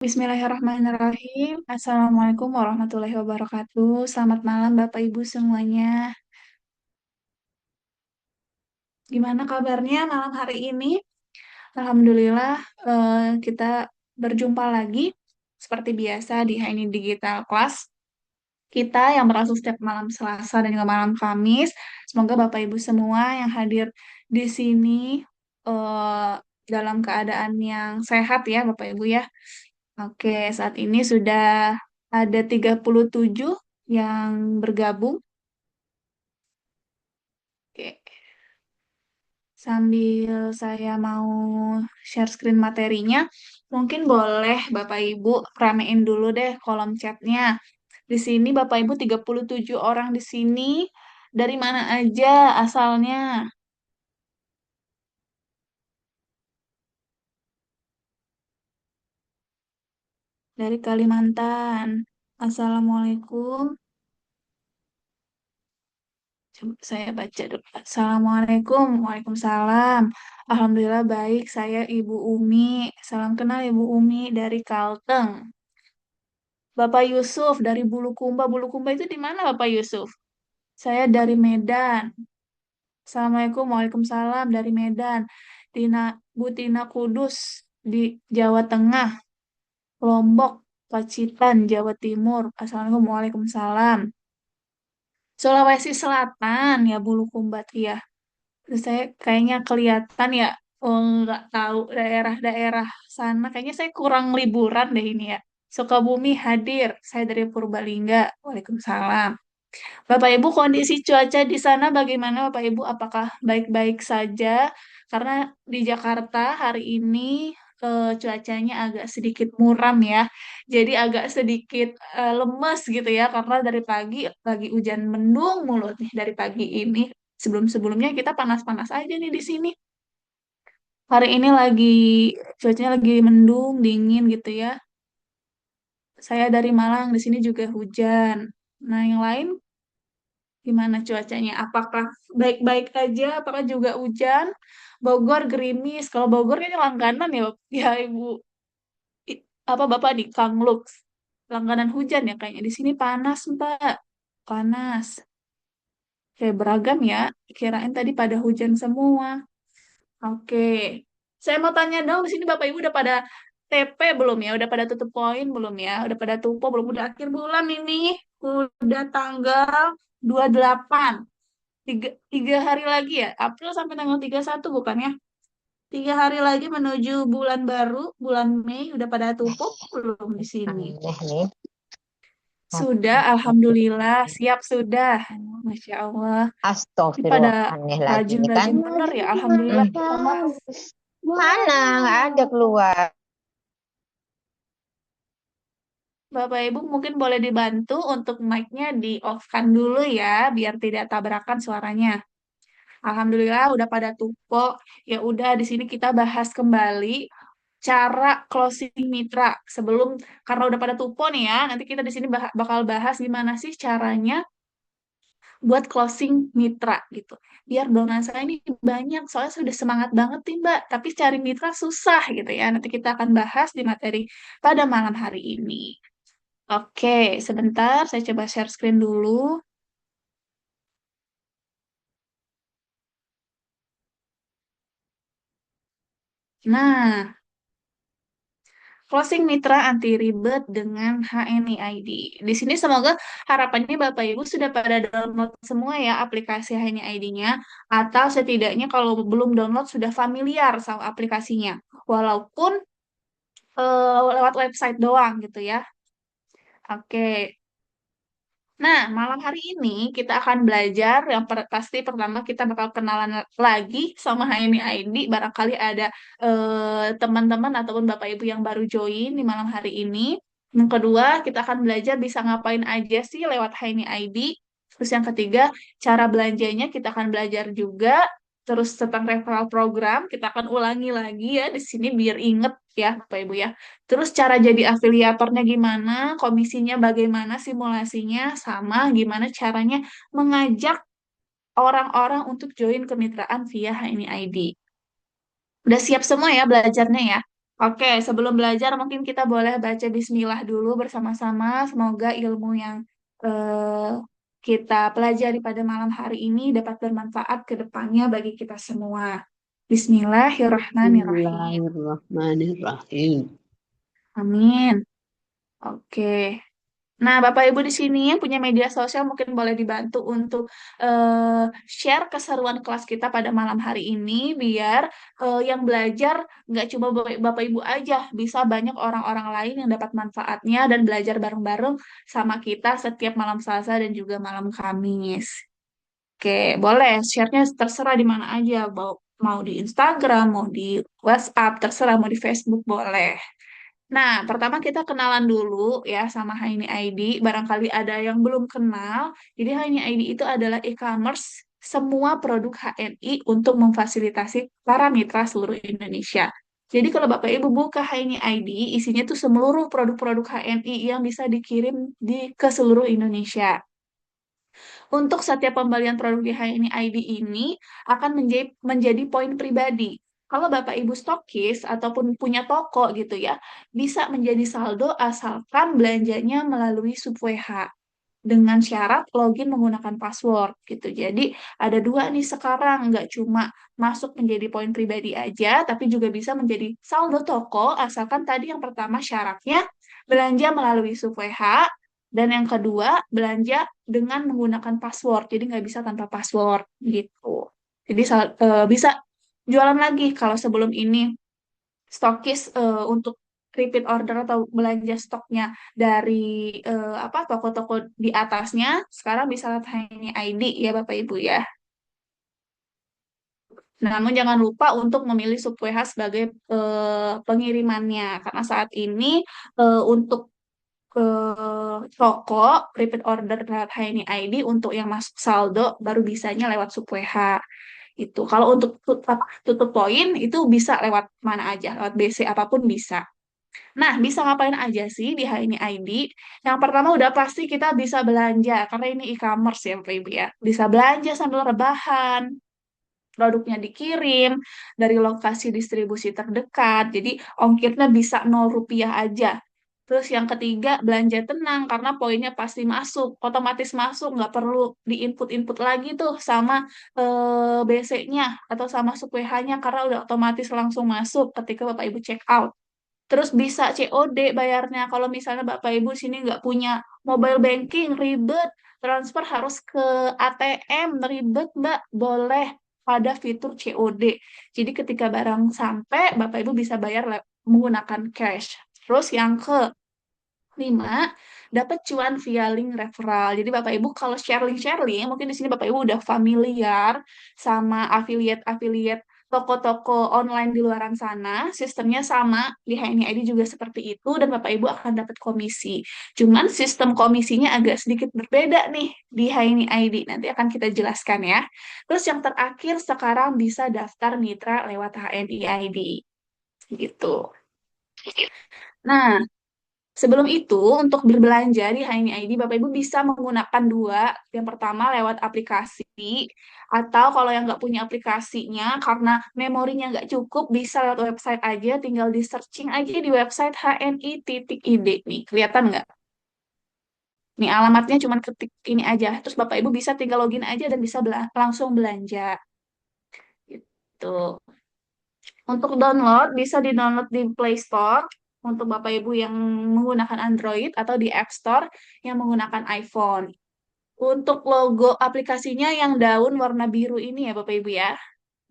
Bismillahirrahmanirrahim. Assalamualaikum warahmatullahi wabarakatuh. Selamat malam Bapak Ibu semuanya. Gimana kabarnya malam hari ini? Alhamdulillah kita berjumpa lagi seperti biasa di HNI Digital Class. Kita yang berlangsung setiap malam Selasa dan juga malam Kamis. Semoga Bapak Ibu semua yang hadir di sini eh, dalam keadaan yang sehat ya Bapak Ibu ya. Oke, saat ini sudah ada 37 yang bergabung. Oke, sambil saya mau share screen materinya, mungkin boleh Bapak Ibu ramein dulu deh kolom chatnya. Di sini Bapak Ibu 37 orang di sini. Dari mana aja asalnya? Dari Kalimantan. Assalamualaikum. Coba saya baca dulu. Assalamualaikum. Waalaikumsalam. Alhamdulillah baik. Saya Ibu Umi. Salam kenal Ibu Umi dari Kalteng. Bapak Yusuf dari Bulukumba. Bulukumba itu di mana Bapak Yusuf? Saya dari Medan. Assalamualaikum. Waalaikumsalam dari Medan. Bu Tina Kudus di Jawa Tengah. Lombok, Pacitan, Jawa Timur. Assalamualaikum. Waalaikumsalam. Sulawesi Selatan ya Bulukumba ya. Terus saya kayaknya kelihatan ya, oh, nggak tahu daerah-daerah sana. Kayaknya saya kurang liburan deh ini ya. Sukabumi hadir. Saya dari Purbalingga. Waalaikumsalam. Bapak Ibu, kondisi cuaca di sana bagaimana Bapak Ibu? Apakah baik-baik saja? Karena di Jakarta hari ini cuacanya agak sedikit muram ya. Jadi agak sedikit lemes gitu ya. Karena dari pagi lagi hujan mendung mulut nih dari pagi ini. Sebelum-sebelumnya kita panas-panas aja nih di sini. Hari ini cuacanya lagi mendung, dingin gitu ya. Saya dari Malang, di sini juga hujan. Nah, yang lain gimana cuacanya? Apakah baik-baik aja? Apakah juga hujan? Bogor gerimis. Kalau Bogor kayaknya langganan ya, ya Ibu. Apa Bapak di Kanglux? Langganan hujan ya kayaknya. Di sini panas, Mbak. Panas. Kayak beragam ya. Kirain tadi pada hujan semua. Oke. Saya mau tanya dong, di sini Bapak Ibu udah pada TP belum ya? Udah pada tutup poin belum ya? Udah pada tupo belum? Udah akhir bulan ini. Udah tanggal 28. Tiga hari lagi ya? April sampai tanggal 31 bukan ya? 3 hari lagi menuju bulan baru, bulan Mei. Udah pada tupo belum di sini? Aneh nih. Sudah, Alhamdulillah. Siap sudah. Masya Allah. Ini pada Astagfirullah, aneh lagi nih kan. rajin-rajin bener ya. Alhamdulillah kita mah. Mana? Nggak ada keluar. Bapak Ibu mungkin boleh dibantu untuk mic-nya di-off-kan dulu ya, biar tidak tabrakan suaranya. Alhamdulillah udah pada tupo. Ya udah di sini kita bahas kembali cara closing mitra sebelum karena udah pada tupo nih ya. Nanti kita di sini bakal bahas gimana sih caranya buat closing mitra gitu. Biar dorongan saya ini banyak, soalnya saya udah semangat banget nih Mbak, tapi cari mitra susah gitu ya. Nanti kita akan bahas di materi pada malam hari ini. Oke, sebentar saya coba share screen dulu. Nah, closing mitra anti ribet dengan HNI ID. Di sini semoga harapannya Bapak Ibu sudah pada download semua ya aplikasi HNI ID-nya, atau setidaknya kalau belum download sudah familiar sama aplikasinya. Walaupun lewat website doang gitu ya. Oke. Nah, malam hari ini kita akan belajar yang pasti pertama kita bakal kenalan lagi sama HNI ID. Barangkali ada teman-teman ataupun Bapak Ibu yang baru join di malam hari ini. Yang kedua, kita akan belajar bisa ngapain aja sih lewat HNI ID. Terus yang ketiga, cara belanjanya kita akan belajar juga. Terus tentang referral program, kita akan ulangi lagi ya di sini biar inget ya Bapak Ibu ya. Terus cara jadi afiliatornya gimana, komisinya bagaimana, simulasinya, sama gimana caranya mengajak orang-orang untuk join kemitraan via HNI ID. Udah siap semua ya belajarnya ya? Oke, sebelum belajar mungkin kita boleh baca Bismillah dulu bersama-sama. Semoga ilmu yang eh, kita pelajari pada malam hari ini dapat bermanfaat ke depannya bagi kita semua. Bismillahirrahmanirrahim. Bismillahirrahmanirrahim. Amin. Oke. Nah, Bapak Ibu di sini yang punya media sosial mungkin boleh dibantu untuk share keseruan kelas kita pada malam hari ini biar yang belajar nggak cuma Bapak Ibu aja, bisa banyak orang-orang lain yang dapat manfaatnya dan belajar bareng-bareng sama kita setiap malam Selasa dan juga malam Kamis. Oke, boleh share-nya terserah di mana aja, mau di Instagram, mau di WhatsApp, terserah mau di Facebook boleh. Nah, pertama kita kenalan dulu ya sama Haini ID. Barangkali ada yang belum kenal. Jadi Haini ID itu adalah e-commerce semua produk HNI untuk memfasilitasi para mitra seluruh Indonesia. Jadi kalau Bapak Ibu buka Haini ID, isinya tuh seluruh produk-produk HNI yang bisa dikirim ke seluruh Indonesia. Untuk setiap pembelian produk di HNI ID ini akan menjadi poin pribadi. Kalau Bapak Ibu stokis ataupun punya toko gitu ya, bisa menjadi saldo asalkan belanjanya melalui SubWH dengan syarat login menggunakan password gitu. Jadi ada dua nih sekarang, nggak cuma masuk menjadi poin pribadi aja, tapi juga bisa menjadi saldo toko asalkan tadi yang pertama syaratnya belanja melalui SubWH dan yang kedua belanja dengan menggunakan password. Jadi nggak bisa tanpa password gitu. Jadi bisa jualan lagi kalau sebelum ini stokis untuk repeat order atau belanja stoknya dari apa toko-toko di atasnya sekarang bisa lihat hanya ID ya Bapak Ibu ya. Namun jangan lupa untuk memilih Subweha sebagai pengirimannya karena saat ini untuk toko repeat order lewat Haini ID untuk yang masuk saldo baru bisanya lewat Subweha itu. Kalau untuk tutup poin itu bisa lewat mana aja, lewat BC apapun bisa. Nah, bisa ngapain aja sih di HNI ID? Yang pertama udah pasti kita bisa belanja, karena ini e-commerce ya Bapak Ibu ya. Bisa belanja sambil rebahan, produknya dikirim dari lokasi distribusi terdekat, jadi ongkirnya bisa 0 rupiah aja. Terus yang ketiga, belanja tenang karena poinnya pasti masuk, otomatis masuk, nggak perlu diinput-input lagi tuh sama BC-nya atau sama SUPH-nya karena udah otomatis langsung masuk ketika Bapak Ibu check out. Terus bisa COD bayarnya. Kalau misalnya Bapak Ibu sini nggak punya mobile banking, ribet. Transfer harus ke ATM, ribet Mbak. Boleh pada fitur COD. Jadi ketika barang sampai, Bapak Ibu bisa bayar menggunakan cash. Terus yang kelima, dapat cuan via link referral. Jadi Bapak Ibu kalau share link, mungkin di sini Bapak Ibu udah familiar sama affiliate-affiliate toko-toko online di luaran sana, sistemnya sama di HNI ID juga seperti itu dan Bapak Ibu akan dapat komisi. Cuman sistem komisinya agak sedikit berbeda nih di HNI ID. Nanti akan kita jelaskan ya. Terus yang terakhir sekarang bisa daftar mitra lewat HNI ID gitu. Nah, sebelum itu, untuk berbelanja di HNI ID, Bapak Ibu bisa menggunakan dua. Yang pertama lewat aplikasi, atau kalau yang nggak punya aplikasinya, karena memorinya nggak cukup, bisa lewat website aja, tinggal di searching aja di website HNI.id nih. Kelihatan nggak? Nih alamatnya cuma ketik ini aja. Terus Bapak Ibu bisa tinggal login aja dan bisa langsung belanja. Gitu. Untuk download, bisa di-download di Play Store untuk Bapak Ibu yang menggunakan Android atau di App Store yang menggunakan iPhone. Untuk logo aplikasinya yang daun warna biru ini ya Bapak Ibu ya.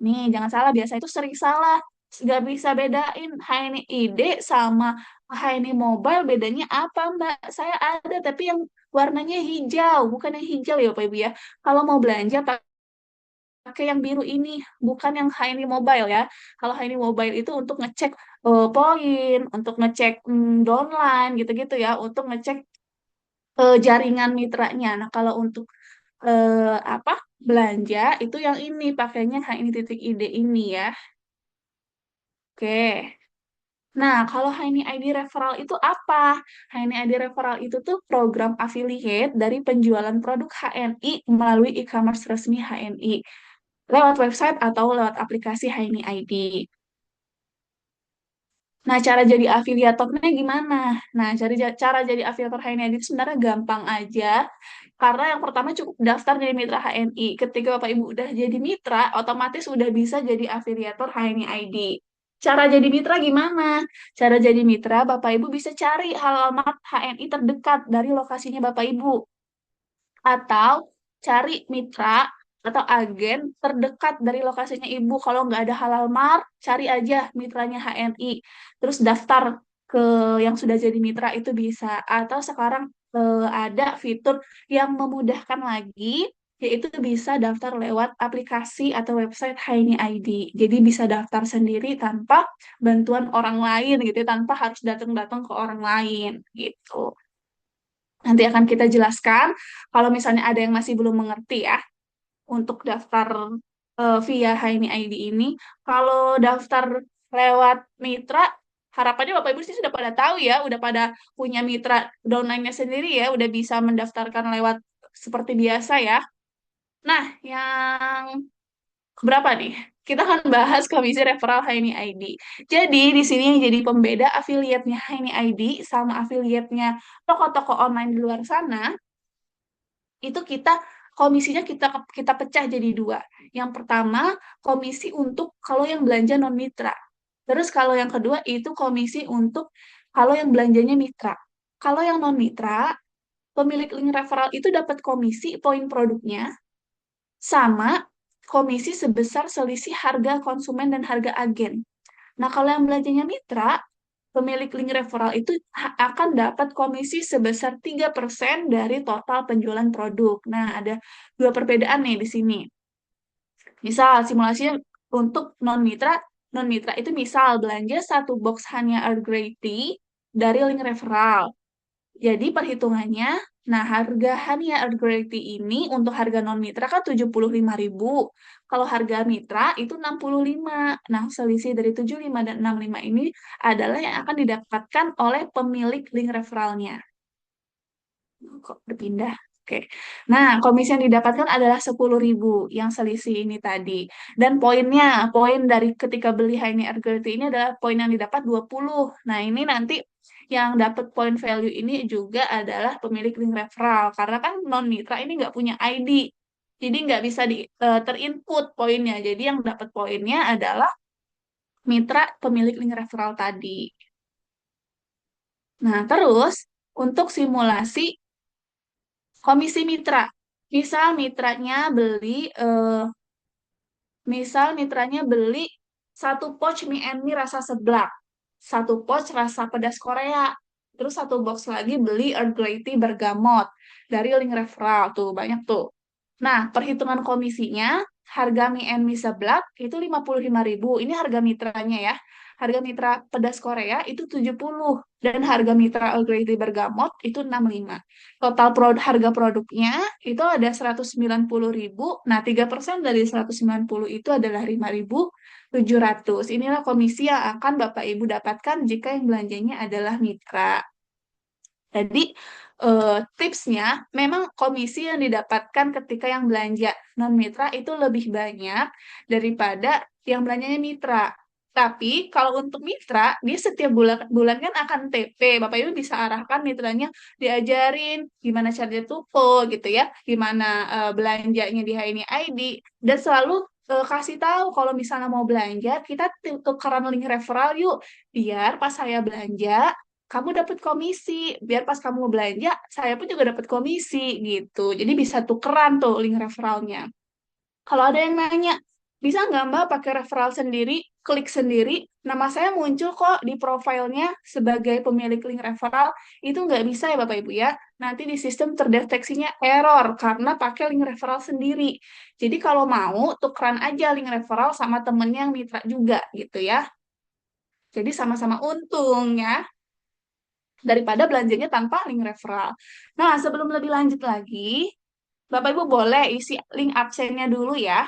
Nih, jangan salah, biasa itu sering salah. Nggak bisa bedain Haini ID sama Haini Mobile, bedanya apa Mbak? Saya ada, tapi yang warnanya hijau, bukan yang hijau ya Bapak Ibu ya. Kalau mau belanja pakai yang biru ini, bukan yang HNI Mobile ya. Kalau HNI Mobile itu untuk ngecek poin, untuk ngecek downline gitu-gitu ya, untuk ngecek jaringan mitranya. Nah, kalau untuk apa belanja itu yang ini pakainya HNI.id ini ya. Oke. Nah, kalau HNI ID referral itu apa? HNI ID referral itu tuh program affiliate dari penjualan produk HNI melalui e-commerce resmi HNI lewat website atau lewat aplikasi HNI ID. Nah, cara jadi afiliatornya gimana? Nah, cara jadi afiliator HNI itu sebenarnya gampang aja. Karena yang pertama cukup daftar jadi mitra HNI. Ketika Bapak Ibu udah jadi mitra, otomatis udah bisa jadi afiliator HNI ID. Cara jadi mitra gimana? Cara jadi mitra, Bapak Ibu bisa cari alamat HNI terdekat dari lokasinya Bapak Ibu atau cari mitra atau agen terdekat dari lokasinya ibu. Kalau nggak ada halal mart, cari aja mitranya HNI. Terus daftar ke yang sudah jadi mitra itu bisa. Atau sekarang ada fitur yang memudahkan lagi, yaitu bisa daftar lewat aplikasi atau website HNI ID. Jadi bisa daftar sendiri tanpa bantuan orang lain gitu, ya, tanpa harus datang-datang ke orang lain gitu. Nanti akan kita jelaskan kalau misalnya ada yang masih belum mengerti ya untuk daftar via Haini ID ini. Kalau daftar lewat mitra, harapannya Bapak Ibu sih sudah pada tahu ya, udah pada punya mitra downline-nya sendiri ya, udah bisa mendaftarkan lewat seperti biasa ya. Nah, yang berapa nih? Kita akan bahas komisi referral Haini ID. Jadi, di sini yang jadi pembeda afiliatnya Haini ID sama afiliatnya toko-toko online di luar sana, itu komisinya kita pecah jadi dua. Yang pertama, komisi untuk kalau yang belanja non mitra. Terus kalau yang kedua itu komisi untuk kalau yang belanjanya mitra. Kalau yang non mitra, pemilik link referral itu dapat komisi poin produknya sama komisi sebesar selisih harga konsumen dan harga agen. Nah, kalau yang belanjanya mitra, pemilik link referral itu akan dapat komisi sebesar 3% dari total penjualan produk. Nah, ada dua perbedaan nih di sini. Misal, simulasinya untuk non-mitra itu misal belanja satu box hanya Earl Grey Tea dari link referral. Jadi perhitungannya, nah harga Hania Earl Grey Tea ini untuk harga non-mitra kan 75.000. Kalau harga mitra itu 65. Nah, selisih dari 75 dan 65 ini adalah yang akan didapatkan oleh pemilik link referralnya. Kok berpindah? Oke. Nah, komisi yang didapatkan adalah 10.000 yang selisih ini tadi. Dan poin dari ketika beli Haini Ergerti ini adalah poin yang didapat 20. Nah, ini nanti yang dapat poin value ini juga adalah pemilik link referral. Karena kan non-mitra ini nggak punya ID. Jadi nggak bisa terinput poinnya. Jadi yang dapat poinnya adalah mitra pemilik link referral tadi. Nah, terus untuk simulasi komisi mitra. Misal mitranya beli, misal mitranya beli satu pouch mie and mie rasa seblak, satu pouch rasa pedas Korea, terus satu box lagi beli Earl Grey Tea bergamot dari link referral tuh banyak tuh. Nah, perhitungan komisinya, harga mie and mie seblak itu 55.000. Ini harga mitranya ya. Harga mitra pedas Korea itu 70 dan harga mitra Earl Grey Tea bergamot itu 65. Total harga produknya itu ada 190.000. Nah, 3% dari 190 itu adalah 5.700. Inilah komisi yang akan Bapak Ibu dapatkan jika yang belanjanya adalah mitra. Jadi tipsnya memang komisi yang didapatkan ketika yang belanja non mitra itu lebih banyak daripada yang belanjanya mitra. Tapi kalau untuk mitra, dia setiap bulan bulan kan akan TP. Bapak Ibu bisa arahkan mitranya diajarin gimana cara tupo gitu ya, gimana belanjanya di ini ID dan selalu kasih tahu kalau misalnya mau belanja, kita tukeran link referral yuk biar pas saya belanja kamu dapat komisi, biar pas kamu belanja, saya pun juga dapat komisi gitu. Jadi bisa tukeran tuh link referralnya. Kalau ada yang nanya, bisa nggak Mbak pakai referral sendiri, klik sendiri, nama saya muncul kok di profilnya sebagai pemilik link referral, itu nggak bisa ya Bapak Ibu ya. Nanti di sistem terdeteksinya error karena pakai link referral sendiri. Jadi kalau mau, tukeran aja link referral sama temennya yang mitra juga gitu ya. Jadi sama-sama untung ya daripada belanjanya tanpa link referral. Nah, sebelum lebih lanjut lagi, Bapak Ibu boleh isi link absennya dulu ya.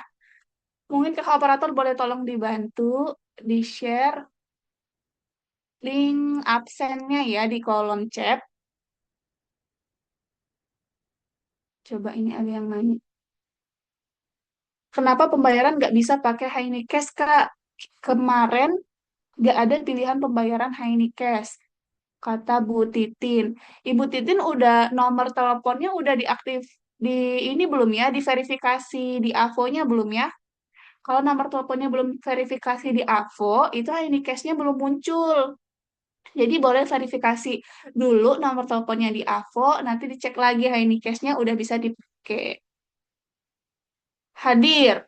Mungkin ke operator boleh tolong dibantu di-share link absennya ya di kolom chat. Coba ini ada yang nanya. Kenapa pembayaran nggak bisa pakai Cash, Kak? Kemarin Gak ada pilihan pembayaran Haini Cash, kata Bu Titin. Ibu Titin udah nomor teleponnya udah diaktif di ini belum ya, diverifikasi di AVO-nya belum ya? Kalau nomor teleponnya belum verifikasi di AVO, itu Haini Cash-nya belum muncul. Jadi boleh verifikasi dulu nomor teleponnya di AVO, nanti dicek lagi Haini Cash-nya udah bisa dipakai. Hadir.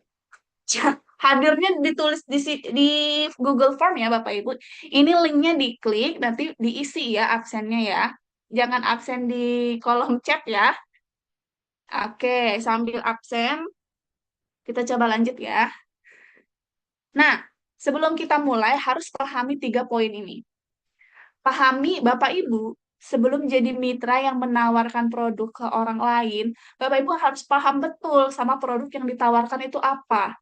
Hadirnya ditulis di Google Form ya Bapak Ibu. Ini linknya diklik, nanti diisi ya absennya ya. Jangan absen di kolom chat ya. Oke, sambil absen, kita coba lanjut ya. Nah, sebelum kita mulai harus pahami 3 poin ini. Pahami Bapak Ibu, sebelum jadi mitra yang menawarkan produk ke orang lain, Bapak Ibu harus paham betul sama produk yang ditawarkan itu apa.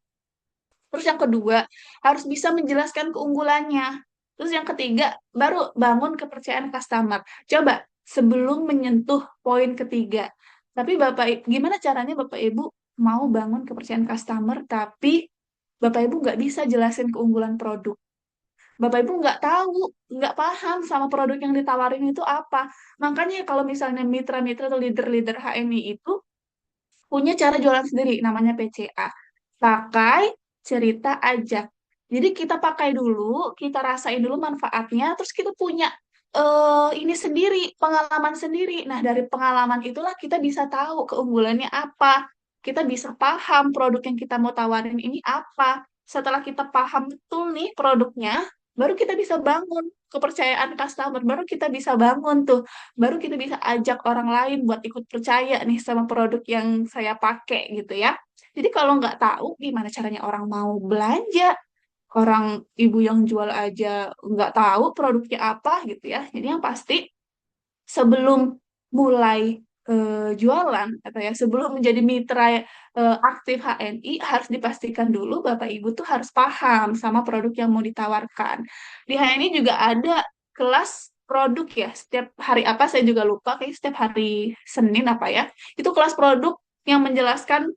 Terus yang kedua, harus bisa menjelaskan keunggulannya. Terus yang ketiga, baru bangun kepercayaan customer. Coba sebelum menyentuh poin ketiga. Tapi gimana caranya Bapak Ibu mau bangun kepercayaan customer, tapi Bapak Ibu nggak bisa jelasin keunggulan produk. Bapak Ibu nggak tahu, nggak paham sama produk yang ditawarin itu apa. Makanya kalau misalnya mitra-mitra atau leader-leader HMI itu punya cara jualan sendiri, namanya PCA. Pakai, cerita, ajak. Jadi kita pakai dulu, kita rasain dulu manfaatnya, terus kita punya ini sendiri, pengalaman sendiri. Nah, dari pengalaman itulah kita bisa tahu keunggulannya apa. Kita bisa paham produk yang kita mau tawarin ini apa. Setelah kita paham betul nih produknya, baru kita bisa bangun kepercayaan customer, baru kita bisa bangun tuh, baru kita bisa ajak orang lain buat ikut percaya nih sama produk yang saya pakai gitu ya. Jadi kalau nggak tahu gimana caranya orang mau belanja, orang ibu yang jual aja nggak tahu produknya apa gitu ya. Jadi yang pasti sebelum mulai jualan atau ya sebelum menjadi mitra aktif HNI harus dipastikan dulu Bapak Ibu tuh harus paham sama produk yang mau ditawarkan. Di HNI juga ada kelas produk ya. Setiap hari apa saya juga lupa, kayak setiap hari Senin apa ya. Itu kelas produk yang menjelaskan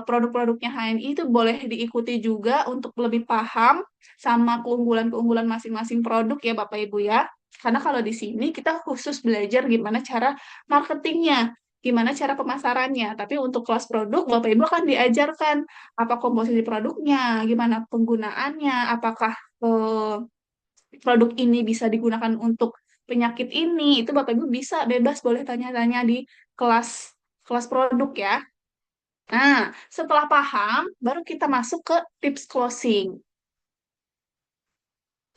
produk-produknya HNI itu boleh diikuti juga untuk lebih paham sama keunggulan-keunggulan masing-masing produk ya Bapak Ibu ya. Karena kalau di sini kita khusus belajar gimana cara marketingnya, gimana cara pemasarannya. Tapi untuk kelas produk, Bapak Ibu akan diajarkan apa komposisi produknya, gimana penggunaannya, apakah produk ini bisa digunakan untuk penyakit ini. Itu Bapak Ibu bisa bebas boleh tanya-tanya di kelas kelas produk ya. Nah, setelah paham, baru kita masuk ke tips closing.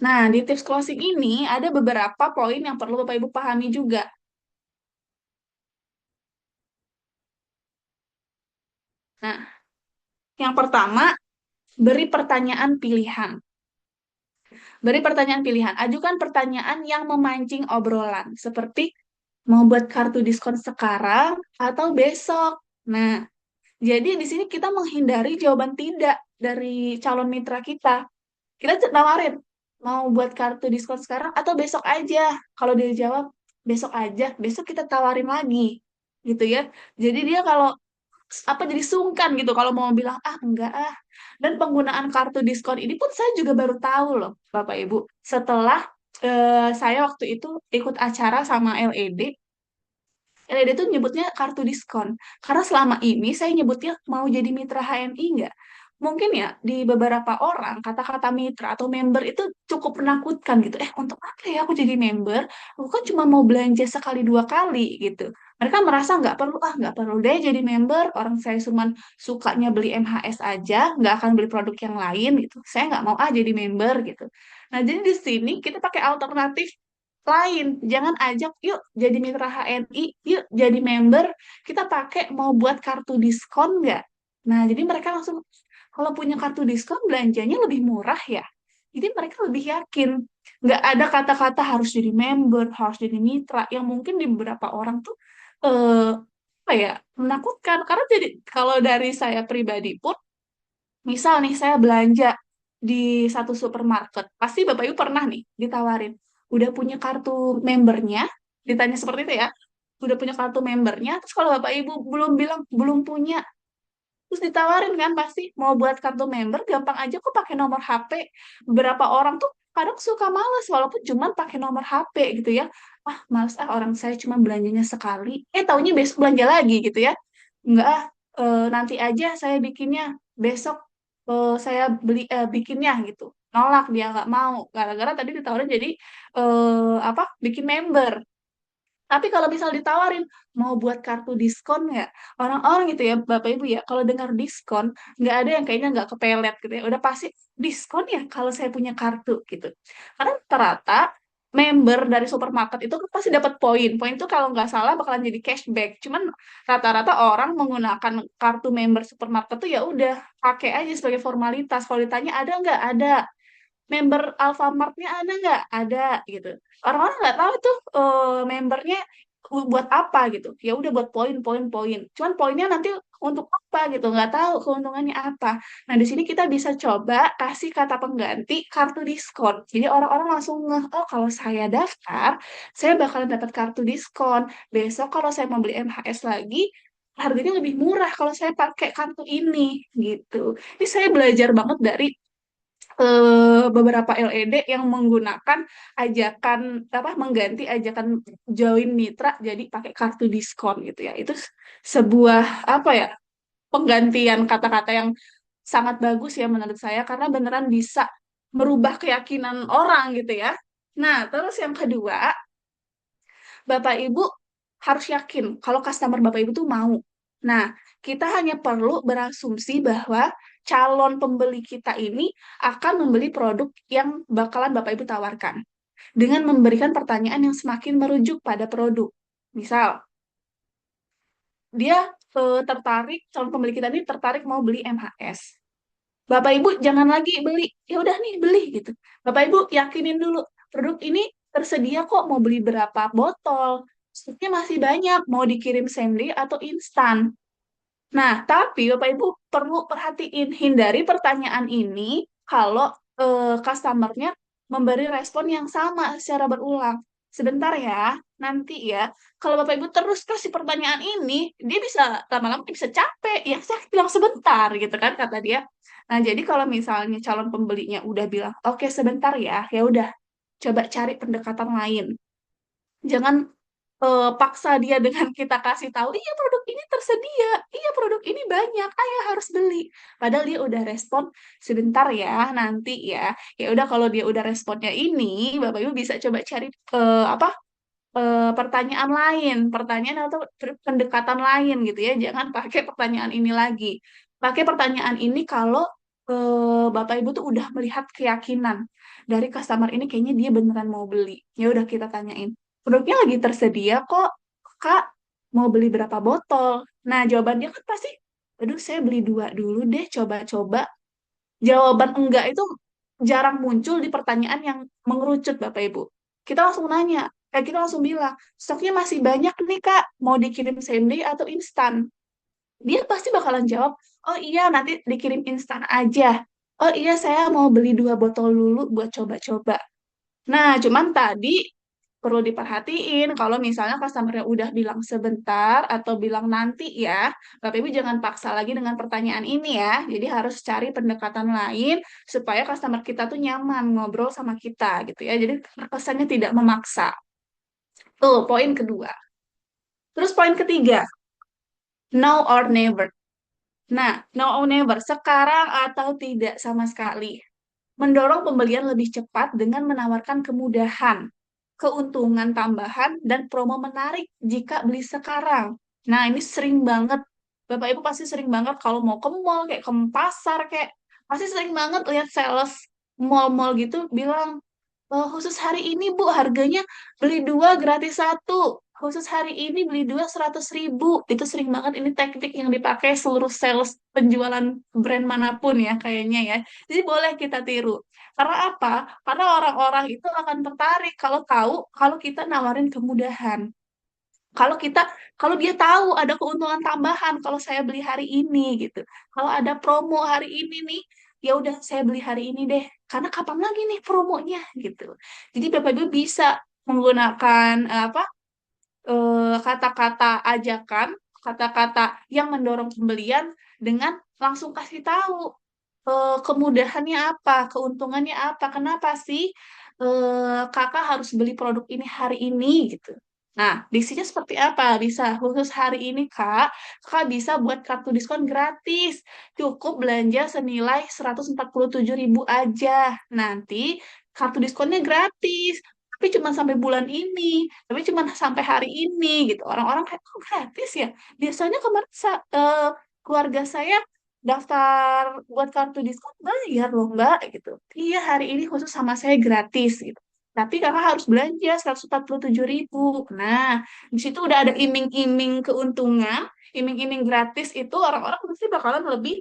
Nah, di tips closing ini ada beberapa poin yang perlu Bapak Ibu pahami juga. Nah, yang pertama, beri pertanyaan pilihan. Beri pertanyaan pilihan. Ajukan pertanyaan yang memancing obrolan. Seperti, mau buat kartu diskon sekarang atau besok? Nah, jadi di sini kita menghindari jawaban tidak dari calon mitra kita. Kita nawarin, mau buat kartu diskon sekarang atau besok aja? Kalau dia jawab, besok aja, besok kita tawarin lagi. Gitu ya. Jadi dia kalau apa jadi sungkan gitu kalau mau bilang ah enggak ah. Dan penggunaan kartu diskon ini pun saya juga baru tahu loh Bapak Ibu setelah saya waktu itu ikut acara sama LED. LED itu nyebutnya kartu diskon karena selama ini saya nyebutnya mau jadi mitra HMI enggak. Mungkin ya di beberapa orang kata-kata mitra atau member itu cukup menakutkan gitu. Untuk apa ya aku jadi member? Aku kan cuma mau belanja sekali dua kali gitu. Mereka merasa nggak perlu deh jadi member. Orang saya cuma sukanya beli MHS aja, nggak akan beli produk yang lain gitu. Saya nggak mau jadi member gitu. Nah jadi di sini kita pakai alternatif lain. Jangan ajak, yuk jadi mitra HNI, yuk jadi member. Kita pakai mau buat kartu diskon nggak? Nah jadi mereka langsung kalau punya kartu diskon belanjanya lebih murah ya. Jadi mereka lebih yakin. Nggak ada kata-kata harus jadi member, harus jadi mitra, yang mungkin di beberapa orang tuh apa ya menakutkan. Karena jadi kalau dari saya pribadi pun, misal nih saya belanja di satu supermarket, pasti Bapak Ibu pernah nih ditawarin, udah punya kartu membernya, ditanya seperti itu ya, udah punya kartu membernya, terus kalau Bapak Ibu belum bilang belum punya, terus ditawarin kan pasti mau buat kartu member gampang aja kok pakai nomor HP. Beberapa orang tuh kadang suka males walaupun cuman pakai nomor HP gitu ya. Ah, males ah, orang saya cuma belanjanya sekali. Taunya besok belanja lagi gitu ya. Enggak ah, nanti aja saya bikinnya. Besok saya bikinnya gitu. Nolak, dia nggak mau. Gara-gara tadi ditawarin jadi apa? Bikin member. Tapi kalau misal ditawarin mau buat kartu diskon nggak? Orang-orang gitu ya, Bapak Ibu ya, kalau dengar diskon, nggak ada yang kayaknya nggak kepelet gitu ya. Udah pasti diskon ya kalau saya punya kartu gitu. Karena rata-rata member dari supermarket itu kan pasti dapat poin. Poin itu kalau nggak salah bakalan jadi cashback. Cuman rata-rata orang menggunakan kartu member supermarket tuh ya udah pakai aja sebagai formalitas. Kalau ditanya ada nggak? Ada. Member Alfamart-nya ada nggak? Ada gitu. Orang-orang nggak tahu tuh membernya buat apa gitu. Ya udah buat poin-poin-poin. Cuman poinnya nanti untuk apa gitu, nggak tahu keuntungannya apa. Nah, di sini kita bisa coba kasih kata pengganti kartu diskon. Jadi orang-orang langsung ngeh, oh kalau saya daftar, saya bakalan dapat kartu diskon. Besok kalau saya mau beli MHS lagi, harganya lebih murah kalau saya pakai kartu ini gitu. Ini saya belajar banget dari beberapa LED yang menggunakan ajakan apa mengganti ajakan join mitra jadi pakai kartu diskon gitu ya. Itu sebuah apa ya penggantian kata-kata yang sangat bagus ya menurut saya karena beneran bisa merubah keyakinan orang gitu ya. Nah, terus yang kedua, Bapak Ibu harus yakin kalau customer Bapak Ibu tuh mau. Nah, kita hanya perlu berasumsi bahwa calon pembeli kita ini akan membeli produk yang bakalan Bapak Ibu tawarkan dengan memberikan pertanyaan yang semakin merujuk pada produk. Misal, dia tertarik, calon pembeli kita ini tertarik mau beli MHS. Bapak Ibu jangan lagi beli, ya udah nih beli gitu. Bapak Ibu yakinin dulu produk ini tersedia kok mau beli berapa botol. Stoknya masih banyak, mau dikirim same day atau instan. Nah, tapi Bapak Ibu perlu perhatiin, hindari pertanyaan ini kalau customer-nya memberi respon yang sama secara berulang. Sebentar ya, nanti ya. Kalau Bapak Ibu terus kasih pertanyaan ini, dia bisa lama-lama bisa capek. Ya, saya bilang sebentar gitu kan kata dia. Nah, jadi kalau misalnya calon pembelinya udah bilang, "Oke, sebentar ya." Ya udah, coba cari pendekatan lain. Jangan paksa dia dengan kita kasih tahu, iya produk ini tersedia, iya produk ini banyak, ayah harus beli. Padahal dia udah respon sebentar ya, nanti ya. Ya udah kalau dia udah responnya ini, Bapak Ibu bisa coba cari apa pertanyaan lain, pertanyaan atau pendekatan lain gitu ya. Jangan pakai pertanyaan ini lagi. Pakai pertanyaan ini kalau Bapak Ibu tuh udah melihat keyakinan dari customer ini kayaknya dia beneran mau beli. Ya udah kita tanyain. Produknya lagi tersedia kok, Kak. Mau beli berapa botol? Nah, jawabannya kan pasti, aduh saya beli dua dulu deh, coba-coba. Jawaban enggak itu jarang muncul di pertanyaan yang mengerucut, Bapak Ibu. Kita langsung nanya, kita langsung bilang, stoknya masih banyak nih Kak, mau dikirim same day atau instan? Dia pasti bakalan jawab, oh iya nanti dikirim instan aja. Oh iya saya mau beli dua botol dulu buat coba-coba. Nah, cuman tadi perlu diperhatiin kalau misalnya customer-nya udah bilang sebentar atau bilang nanti ya, Bapak Ibu jangan paksa lagi dengan pertanyaan ini ya. Jadi harus cari pendekatan lain supaya customer kita tuh nyaman ngobrol sama kita gitu ya. Jadi kesannya tidak memaksa. Tuh, poin kedua. Terus poin ketiga, now or never. Nah, now or never, sekarang atau tidak sama sekali. Mendorong pembelian lebih cepat dengan menawarkan kemudahan, keuntungan tambahan, dan promo menarik jika beli sekarang. Nah, ini sering banget. Bapak Ibu pasti sering banget kalau mau ke mall, kayak ke pasar, kayak pasti sering banget lihat sales mall-mall gitu bilang, khusus hari ini Bu, harganya beli dua gratis satu. Khusus hari ini beli dua 100.000. Itu sering banget ini teknik yang dipakai seluruh sales penjualan brand manapun ya kayaknya ya. Jadi boleh kita tiru. Karena apa? Karena orang-orang itu akan tertarik kalau tahu kalau kita nawarin kemudahan. Kalau kita, kalau dia tahu ada keuntungan tambahan kalau saya beli hari ini gitu. Kalau ada promo hari ini nih, ya udah saya beli hari ini deh. Karena kapan lagi nih promonya gitu. Jadi Bapak Ibu bisa menggunakan apa kata-kata ajakan, kata-kata yang mendorong pembelian dengan langsung kasih tahu. kemudahannya apa, keuntungannya apa, kenapa sih kakak harus beli produk ini hari ini gitu. Nah, diksinya seperti apa? Bisa khusus hari ini kakak bisa buat kartu diskon gratis. Cukup belanja senilai 147.000 aja. Nanti kartu diskonnya gratis. Tapi cuma sampai bulan ini, tapi cuma sampai hari ini gitu. Orang-orang kayak, kok gratis ya? Biasanya kemarin keluarga saya daftar buat kartu diskon bayar loh Mbak gitu. Iya hari ini khusus sama saya gratis gitu. Tapi kakak harus belanja 147.000. Nah, di situ udah ada iming-iming keuntungan, iming-iming gratis itu orang-orang pasti bakalan lebih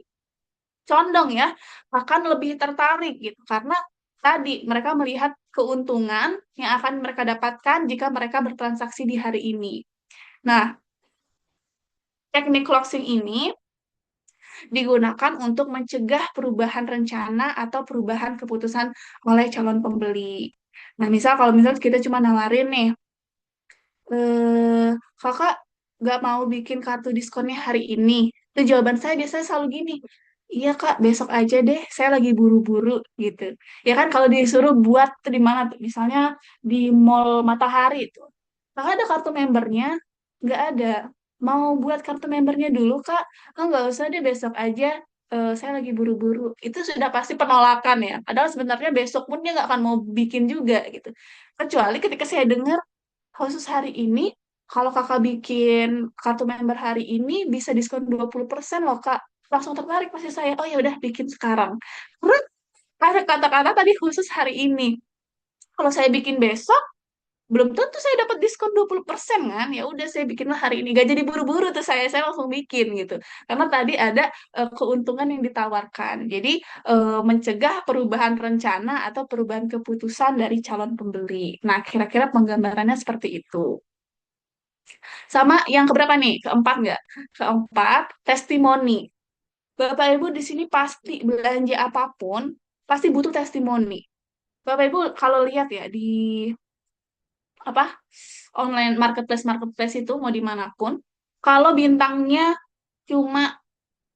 condong ya, akan lebih tertarik gitu. Karena tadi mereka melihat keuntungan yang akan mereka dapatkan jika mereka bertransaksi di hari ini. Nah, teknik closing ini digunakan untuk mencegah perubahan rencana atau perubahan keputusan oleh calon pembeli. Nah, misal kalau misal kita cuma nawarin nih, kakak nggak mau bikin kartu diskonnya hari ini. Itu jawaban saya biasanya selalu gini, iya kak, besok aja deh, saya lagi buru-buru gitu. Ya kan kalau disuruh buat tuh di mana tuh, misalnya di Mall Matahari itu, kakak ada kartu membernya? Nggak ada. Mau buat kartu membernya dulu kak? Oh, nggak usah deh, besok aja. Saya lagi buru-buru. Itu sudah pasti penolakan ya. Padahal sebenarnya besok pun dia nggak akan mau bikin juga gitu. Kecuali ketika saya dengar khusus hari ini, kalau kakak bikin kartu member hari ini bisa diskon 20% loh kak. Langsung tertarik pasti saya, oh ya udah bikin sekarang. Terus ada kata-kata tadi khusus hari ini. Kalau saya bikin besok, belum tentu saya dapat diskon 20% kan. Ya udah saya bikinlah hari ini. Gak jadi buru-buru tuh saya langsung bikin gitu. Karena tadi ada keuntungan yang ditawarkan. Jadi mencegah perubahan rencana atau perubahan keputusan dari calon pembeli. Nah, kira-kira penggambarannya seperti itu. Sama yang keberapa nih? Keempat nggak? Keempat, testimoni. Bapak Ibu di sini pasti belanja apapun, pasti butuh testimoni. Bapak Ibu kalau lihat ya di apa online marketplace marketplace itu mau dimanapun, kalau bintangnya cuma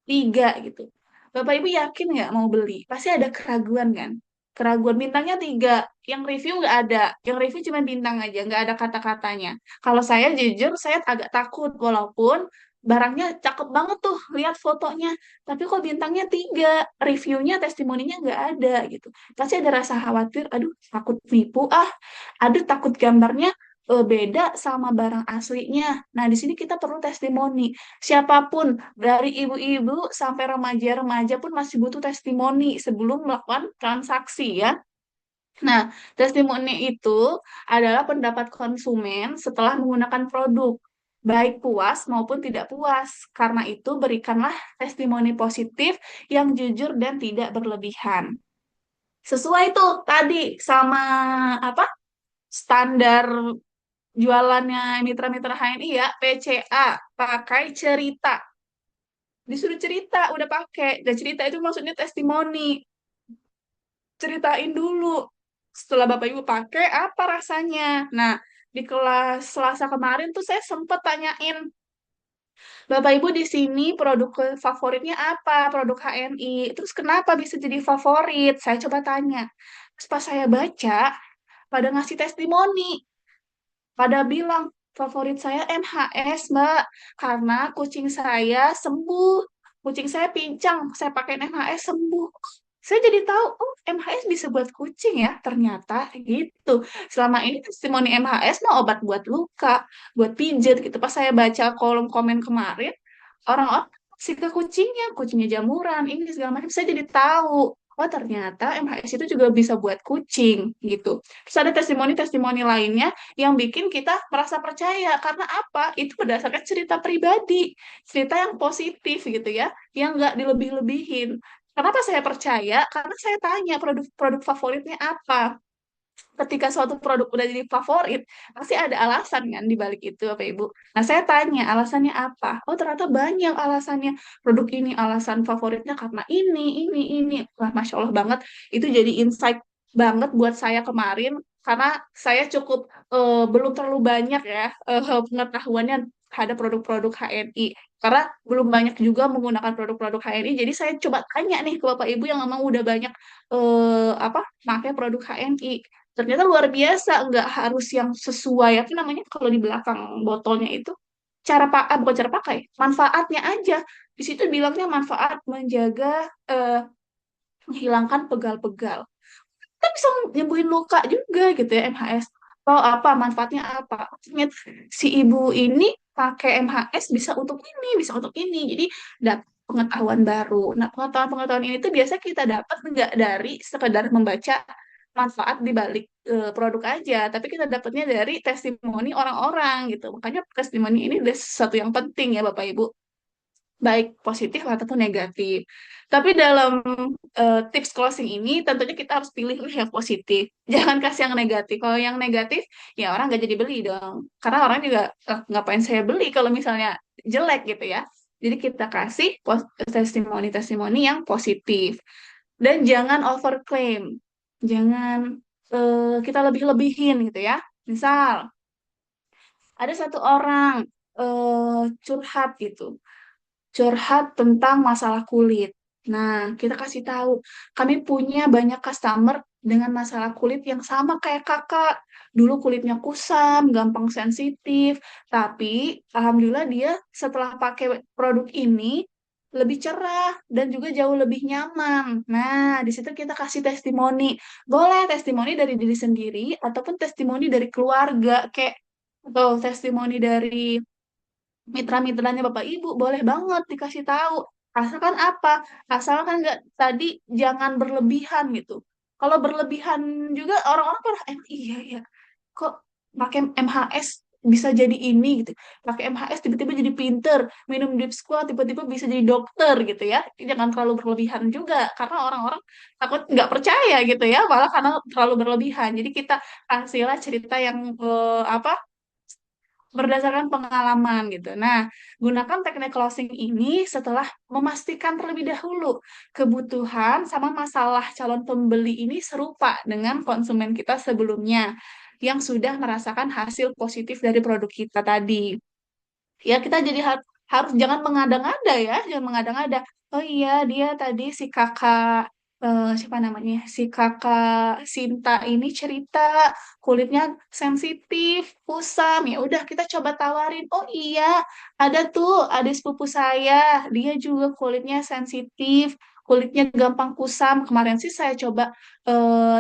3 gitu, Bapak Ibu yakin nggak mau beli? Pasti ada keraguan kan? Keraguan bintangnya 3, yang review nggak ada, yang review cuma bintang aja, nggak ada kata-katanya. Kalau saya jujur, saya agak takut walaupun barangnya cakep banget tuh, lihat fotonya, tapi kok bintangnya 3, reviewnya, testimoninya nggak ada gitu. Pasti ada rasa khawatir, aduh takut nipu aduh takut gambarnya beda sama barang aslinya. Nah, di sini kita perlu testimoni. Siapapun dari ibu-ibu sampai remaja-remaja pun masih butuh testimoni sebelum melakukan transaksi ya. Nah, testimoni itu adalah pendapat konsumen setelah menggunakan produk, baik puas maupun tidak puas. Karena itu, berikanlah testimoni positif yang jujur dan tidak berlebihan. Sesuai tuh tadi sama apa? Standar jualannya mitra-mitra HNI ya, PCA, pakai cerita. Disuruh cerita udah pakai, dan cerita itu maksudnya testimoni, ceritain dulu setelah bapak ibu pakai apa rasanya. Nah, di kelas Selasa kemarin tuh saya sempet tanyain, bapak ibu di sini produk favoritnya apa, produk HNI, terus kenapa bisa jadi favorit, saya coba tanya. Terus pas saya baca pada ngasih testimoni, pada bilang, favorit saya MHS, Mbak. Karena kucing saya sembuh. Kucing saya pincang, saya pakai MHS sembuh. Saya jadi tahu, oh MHS bisa buat kucing ya, ternyata gitu. Selama ini testimoni MHS mah obat buat luka, buat pijet gitu. Pas saya baca kolom komen kemarin, orang-orang kasih ke kucingnya, kucingnya jamuran, ini segala macam. Saya jadi tahu, oh ternyata MHS itu juga bisa buat kucing gitu. Terus ada testimoni-testimoni lainnya yang bikin kita merasa percaya. Karena apa? Itu berdasarkan cerita pribadi, cerita yang positif gitu ya, yang nggak dilebih-lebihin. Kenapa saya percaya? Karena saya tanya produk-produk favoritnya apa. Ketika suatu produk udah jadi favorit, pasti ada alasan kan di balik itu, Bapak Ibu. Nah, saya tanya alasannya apa? Oh, ternyata banyak alasannya. Produk ini alasan favoritnya karena ini. Wah, Masya Allah banget. Itu jadi insight banget buat saya kemarin, karena saya cukup belum terlalu banyak ya pengetahuannya terhadap produk-produk HNI. Karena belum banyak juga menggunakan produk-produk HNI, jadi saya coba tanya nih ke Bapak Ibu yang memang udah banyak pakai produk HNI. Ternyata luar biasa, nggak harus yang sesuai apa namanya kalau di belakang botolnya itu bukan cara pakai, manfaatnya aja. Di situ bilangnya manfaat menjaga eh, menghilangkan pegal-pegal. Kita bisa nyembuhin luka juga gitu ya MHS. Atau apa manfaatnya apa? Ternyata si ibu ini pakai MHS bisa untuk ini, bisa untuk ini. Jadi dapat pengetahuan baru. Nah, pengetahuan-pengetahuan ini tuh biasa kita dapat nggak dari sekedar membaca manfaat di balik produk aja, tapi kita dapatnya dari testimoni orang-orang gitu. Makanya testimoni ini adalah sesuatu yang penting ya Bapak Ibu, baik positif ataupun negatif. Tapi dalam tips closing ini tentunya kita harus pilih yang positif. Jangan kasih yang negatif. Kalau yang negatif, ya orang nggak jadi beli dong. Karena orang juga ngapain saya beli kalau misalnya jelek gitu ya. Jadi kita kasih testimoni-testimoni yang positif. Dan jangan overclaim. Jangan kita lebih-lebihin gitu ya. Misal, ada satu orang curhat gitu, curhat tentang masalah kulit. Nah, kita kasih tahu, kami punya banyak customer dengan masalah kulit yang sama kayak kakak. Dulu kulitnya kusam, gampang sensitif, tapi alhamdulillah dia setelah pakai produk ini lebih cerah dan juga jauh lebih nyaman. Nah, di situ kita kasih testimoni. Boleh testimoni dari diri sendiri ataupun testimoni dari keluarga, kayak atau testimoni dari mitra-mitranya Bapak Ibu boleh banget dikasih tahu. Asalkan apa? Asalkan nggak tadi jangan berlebihan gitu. Kalau berlebihan juga orang-orang pada iya ya kok pakai MHS bisa jadi ini gitu. Pakai MHS tiba-tiba jadi pinter, minum Deep Squat tiba-tiba bisa jadi dokter gitu ya. Jangan terlalu berlebihan juga karena orang-orang takut nggak percaya gitu ya, malah karena terlalu berlebihan. Jadi kita kasihlah cerita yang apa berdasarkan pengalaman gitu. Nah, gunakan teknik closing ini setelah memastikan terlebih dahulu kebutuhan sama masalah calon pembeli ini serupa dengan konsumen kita sebelumnya yang sudah merasakan hasil positif dari produk kita tadi. Ya, kita jadi harus jangan mengada-ngada ya, jangan mengada-ngada. Oh iya, dia tadi si kakak siapa namanya? Si kakak Sinta ini cerita kulitnya sensitif, kusam. Ya udah kita coba tawarin. Oh iya, ada tuh adik sepupu saya, dia juga kulitnya sensitif, kulitnya gampang kusam. Kemarin sih saya coba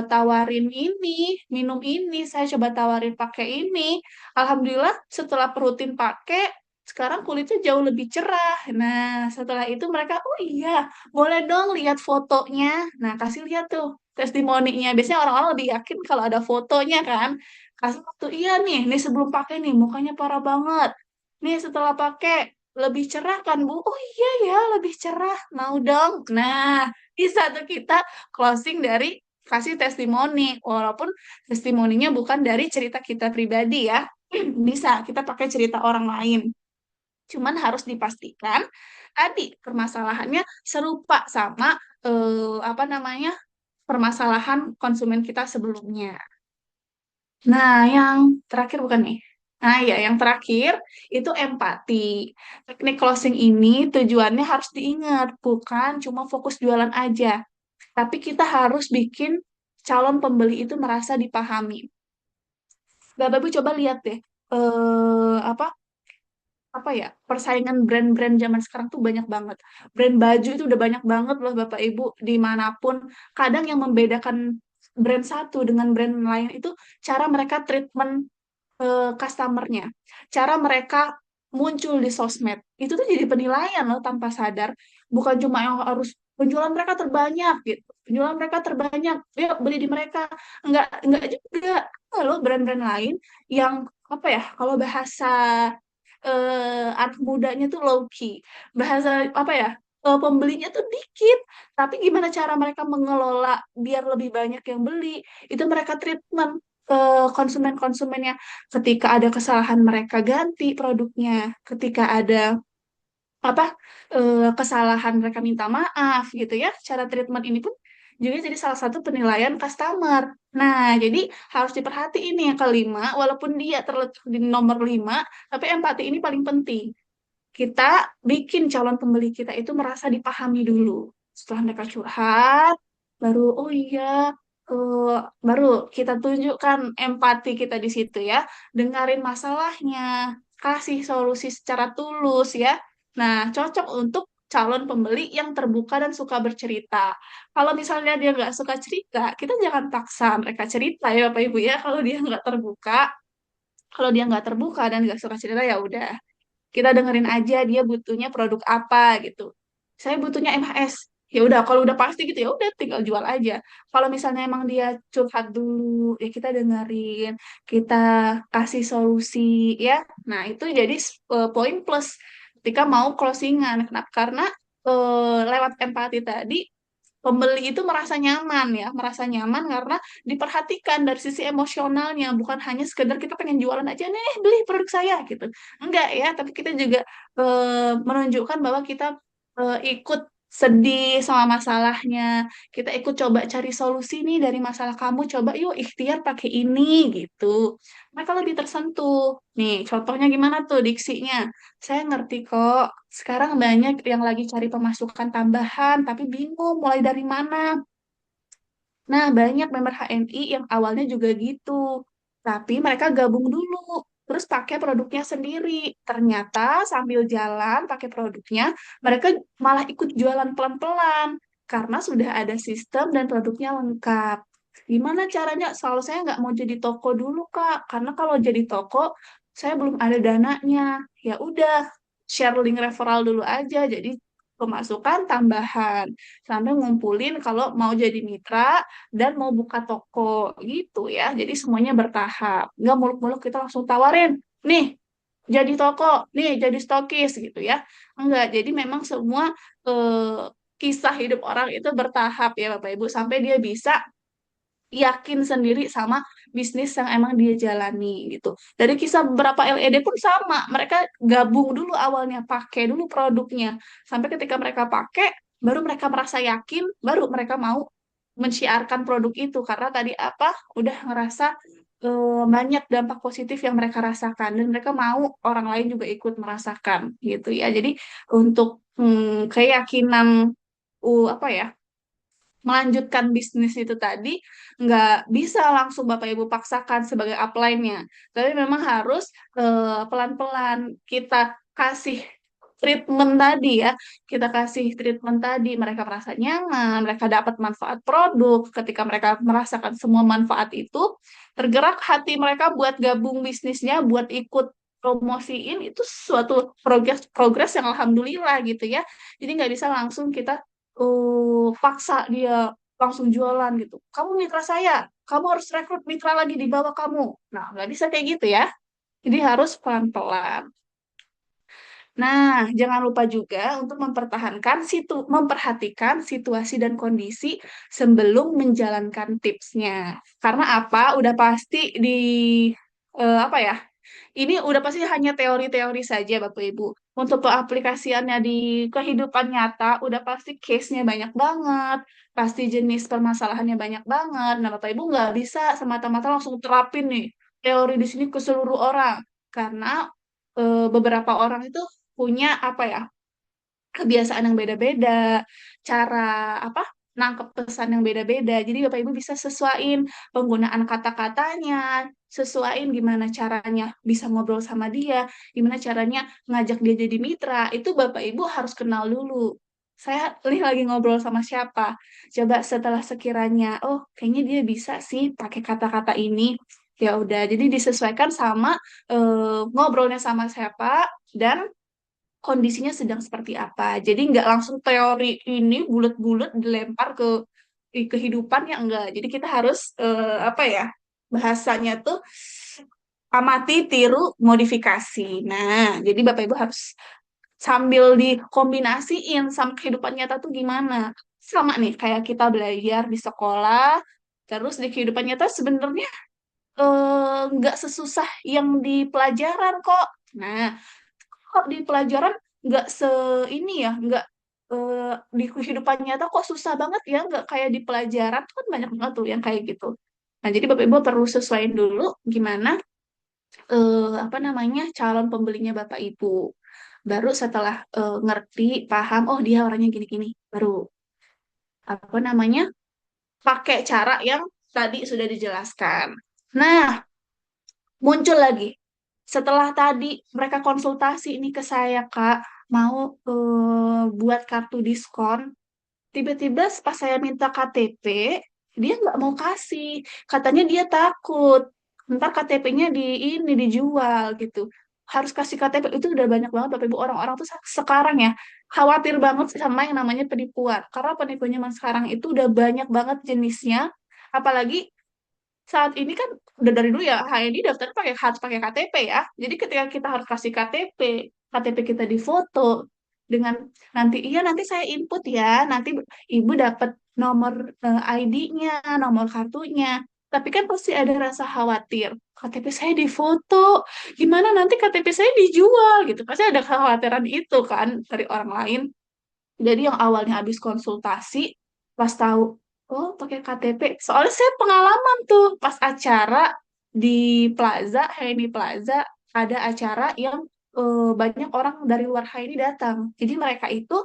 tawarin ini, minum ini, saya coba tawarin pakai ini. Alhamdulillah setelah rutin pakai sekarang kulitnya jauh lebih cerah. Nah, setelah itu mereka, oh iya, boleh dong lihat fotonya. Nah, kasih lihat tuh testimoninya. Biasanya orang-orang lebih yakin kalau ada fotonya kan. Kasih tuh, iya nih, nih sebelum pakai nih, mukanya parah banget. Nih setelah pakai lebih cerah kan Bu? Oh iya ya, lebih cerah. Mau dong. Nah, bisa tuh kita closing dari kasih testimoni. Walaupun testimoninya bukan dari cerita kita pribadi ya. Bisa kita pakai cerita orang lain. Cuman harus dipastikan tadi permasalahannya serupa sama apa namanya permasalahan konsumen kita sebelumnya. Nah, yang terakhir bukan nih. Nah, ya, yang terakhir itu empati. Teknik closing ini tujuannya harus diingat, bukan cuma fokus jualan aja, tapi kita harus bikin calon pembeli itu merasa dipahami. Bapak Ibu coba lihat deh, apa ya persaingan brand-brand zaman sekarang tuh banyak banget. Brand baju itu udah banyak banget loh Bapak Ibu dimanapun. Kadang yang membedakan brand satu dengan brand lain itu cara mereka treatment customernya, cara mereka muncul di sosmed. Itu tuh jadi penilaian loh tanpa sadar. Bukan cuma yang harus penjualan mereka terbanyak gitu. Penjualan mereka terbanyak, yuk beli di mereka. Enggak juga. Ada loh brand-brand lain yang apa ya? Kalau bahasa anak mudanya tuh low key. Bahasa apa ya? Pembelinya tuh dikit, tapi gimana cara mereka mengelola biar lebih banyak yang beli? Itu mereka treatment konsumen-konsumennya. Ketika ada kesalahan mereka ganti produknya. Ketika ada apa kesalahan mereka minta maaf gitu ya. Cara treatment ini pun juga jadi salah satu penilaian customer. Nah, jadi harus diperhatiin nih yang kelima, walaupun dia terletak di nomor 5, tapi empati ini paling penting. Kita bikin calon pembeli kita itu merasa dipahami dulu. Setelah mereka curhat, baru oh iya, eh, baru kita tunjukkan empati kita di situ ya. Dengarin masalahnya, kasih solusi secara tulus ya. Nah, cocok untuk calon pembeli yang terbuka dan suka bercerita. Kalau misalnya dia nggak suka cerita, kita jangan paksa mereka cerita ya Bapak Ibu ya. Kalau dia nggak terbuka dan nggak suka cerita ya udah kita dengerin aja dia butuhnya produk apa gitu. Saya butuhnya MHS. Ya udah, kalau udah pasti gitu ya udah tinggal jual aja. Kalau misalnya emang dia curhat dulu, ya kita dengerin, kita kasih solusi ya. Nah, itu jadi poin plus ketika mau closingan. Kenapa? Karena lewat empati tadi pembeli itu merasa nyaman ya, merasa nyaman karena diperhatikan dari sisi emosionalnya, bukan hanya sekedar kita pengen jualan aja nih, beli produk saya gitu. Enggak ya, tapi kita juga menunjukkan bahwa kita ikut sedih sama masalahnya, kita ikut coba cari solusi nih dari masalah kamu, coba yuk ikhtiar pakai ini gitu. Mereka lebih tersentuh. Nih, contohnya gimana tuh diksinya? Saya ngerti kok. Sekarang banyak yang lagi cari pemasukan tambahan, tapi bingung mulai dari mana. Nah, banyak member HMI yang awalnya juga gitu. Tapi mereka gabung dulu, terus pakai produknya sendiri. Ternyata sambil jalan pakai produknya, mereka malah ikut jualan pelan-pelan karena sudah ada sistem dan produknya lengkap. Gimana caranya? Selalu saya nggak mau jadi toko dulu, Kak. Karena kalau jadi toko, saya belum ada dananya. Ya udah, share link referral dulu aja. Jadi pemasukan tambahan sampai ngumpulin kalau mau jadi mitra dan mau buka toko gitu ya. Jadi semuanya bertahap. Nggak muluk-muluk kita langsung tawarin, nih jadi toko, nih jadi stokis gitu ya. Enggak, jadi memang semua kisah hidup orang itu bertahap ya Bapak Ibu sampai dia bisa yakin sendiri sama bisnis yang emang dia jalani gitu. Dari kisah beberapa LED pun sama, mereka gabung dulu awalnya, pakai dulu produknya. Sampai ketika mereka pakai, baru mereka merasa yakin, baru mereka mau menciarkan produk itu karena tadi apa? Udah ngerasa banyak dampak positif yang mereka rasakan dan mereka mau orang lain juga ikut merasakan gitu ya. Jadi untuk keyakinan apa ya? Melanjutkan bisnis itu tadi nggak bisa langsung Bapak Ibu paksakan sebagai upline-nya. Tapi memang harus pelan-pelan kita kasih treatment tadi ya. Kita kasih treatment tadi, mereka merasa nyaman, mereka dapat manfaat produk. Ketika mereka merasakan semua manfaat itu, tergerak hati mereka buat gabung bisnisnya, buat ikut promosiin itu suatu progres yang alhamdulillah gitu ya. Jadi nggak bisa langsung kita paksa dia langsung jualan gitu. Kamu mitra saya, kamu harus rekrut mitra lagi di bawah kamu. Nah, nggak bisa kayak gitu ya. Jadi harus pelan-pelan. Nah, jangan lupa juga untuk memperhatikan situasi dan kondisi sebelum menjalankan tipsnya. Karena apa? Udah pasti di apa ya? Ini udah pasti hanya teori-teori saja, Bapak Ibu. Untuk aplikasiannya di kehidupan nyata, udah pasti case-nya banyak banget, pasti jenis permasalahannya banyak banget. Nah, Bapak Ibu nggak bisa semata-mata langsung terapin nih teori di sini ke seluruh orang. Karena beberapa orang itu punya apa ya, kebiasaan yang beda-beda, cara apa nangkep pesan yang beda-beda. Jadi Bapak Ibu bisa sesuaiin penggunaan kata-katanya, sesuaiin gimana caranya bisa ngobrol sama dia, gimana caranya ngajak dia jadi mitra. Itu Bapak Ibu harus kenal dulu. Saya nih lagi ngobrol sama siapa. Coba setelah sekiranya, oh kayaknya dia bisa sih pakai kata-kata ini. Ya udah, jadi disesuaikan sama ngobrolnya sama siapa dan kondisinya sedang seperti apa. Jadi nggak langsung teori ini bulat-bulat dilempar ke di kehidupan ya enggak. Jadi kita harus apa ya bahasanya tuh amati, tiru, modifikasi. Nah, jadi Bapak Ibu harus sambil dikombinasiin sama kehidupan nyata tuh gimana. Sama nih kayak kita belajar di sekolah, terus di kehidupan nyata sebenarnya nggak sesusah yang di pelajaran kok. Nah, kok di pelajaran nggak ini ya, nggak di kehidupan nyata kok susah banget ya, nggak kayak di pelajaran tuh kan banyak banget tuh yang kayak gitu. Nah, jadi Bapak Ibu perlu sesuaiin dulu gimana apa namanya calon pembelinya Bapak Ibu. Baru setelah ngerti, paham, oh dia orangnya gini-gini, baru apa namanya pakai cara yang tadi sudah dijelaskan. Nah, muncul lagi. Setelah tadi mereka konsultasi ini ke saya, Kak, mau buat kartu diskon. Tiba-tiba pas saya minta KTP, dia nggak mau kasih. Katanya dia takut. Ntar KTP-nya ini dijual gitu. Harus kasih KTP itu udah banyak banget Bapak Ibu orang-orang tuh sekarang ya khawatir banget sama yang namanya penipuan. Karena penipuan zaman sekarang itu udah banyak banget jenisnya. Apalagi saat ini kan udah dari dulu ya HNI daftar pakai harus pakai KTP ya. Jadi ketika kita harus kasih KTP, KTP kita difoto dengan nanti iya nanti saya input ya, nanti ibu dapat nomor ID-nya, nomor kartunya. Tapi kan pasti ada rasa khawatir. KTP saya difoto, gimana nanti KTP saya dijual gitu. Pasti ada kekhawatiran itu kan dari orang lain. Jadi yang awalnya habis konsultasi, pas tahu, oh pakai KTP. Soalnya saya pengalaman tuh pas acara di Plaza, HNI Plaza, ada acara yang banyak orang dari luar HNI datang. Jadi mereka itu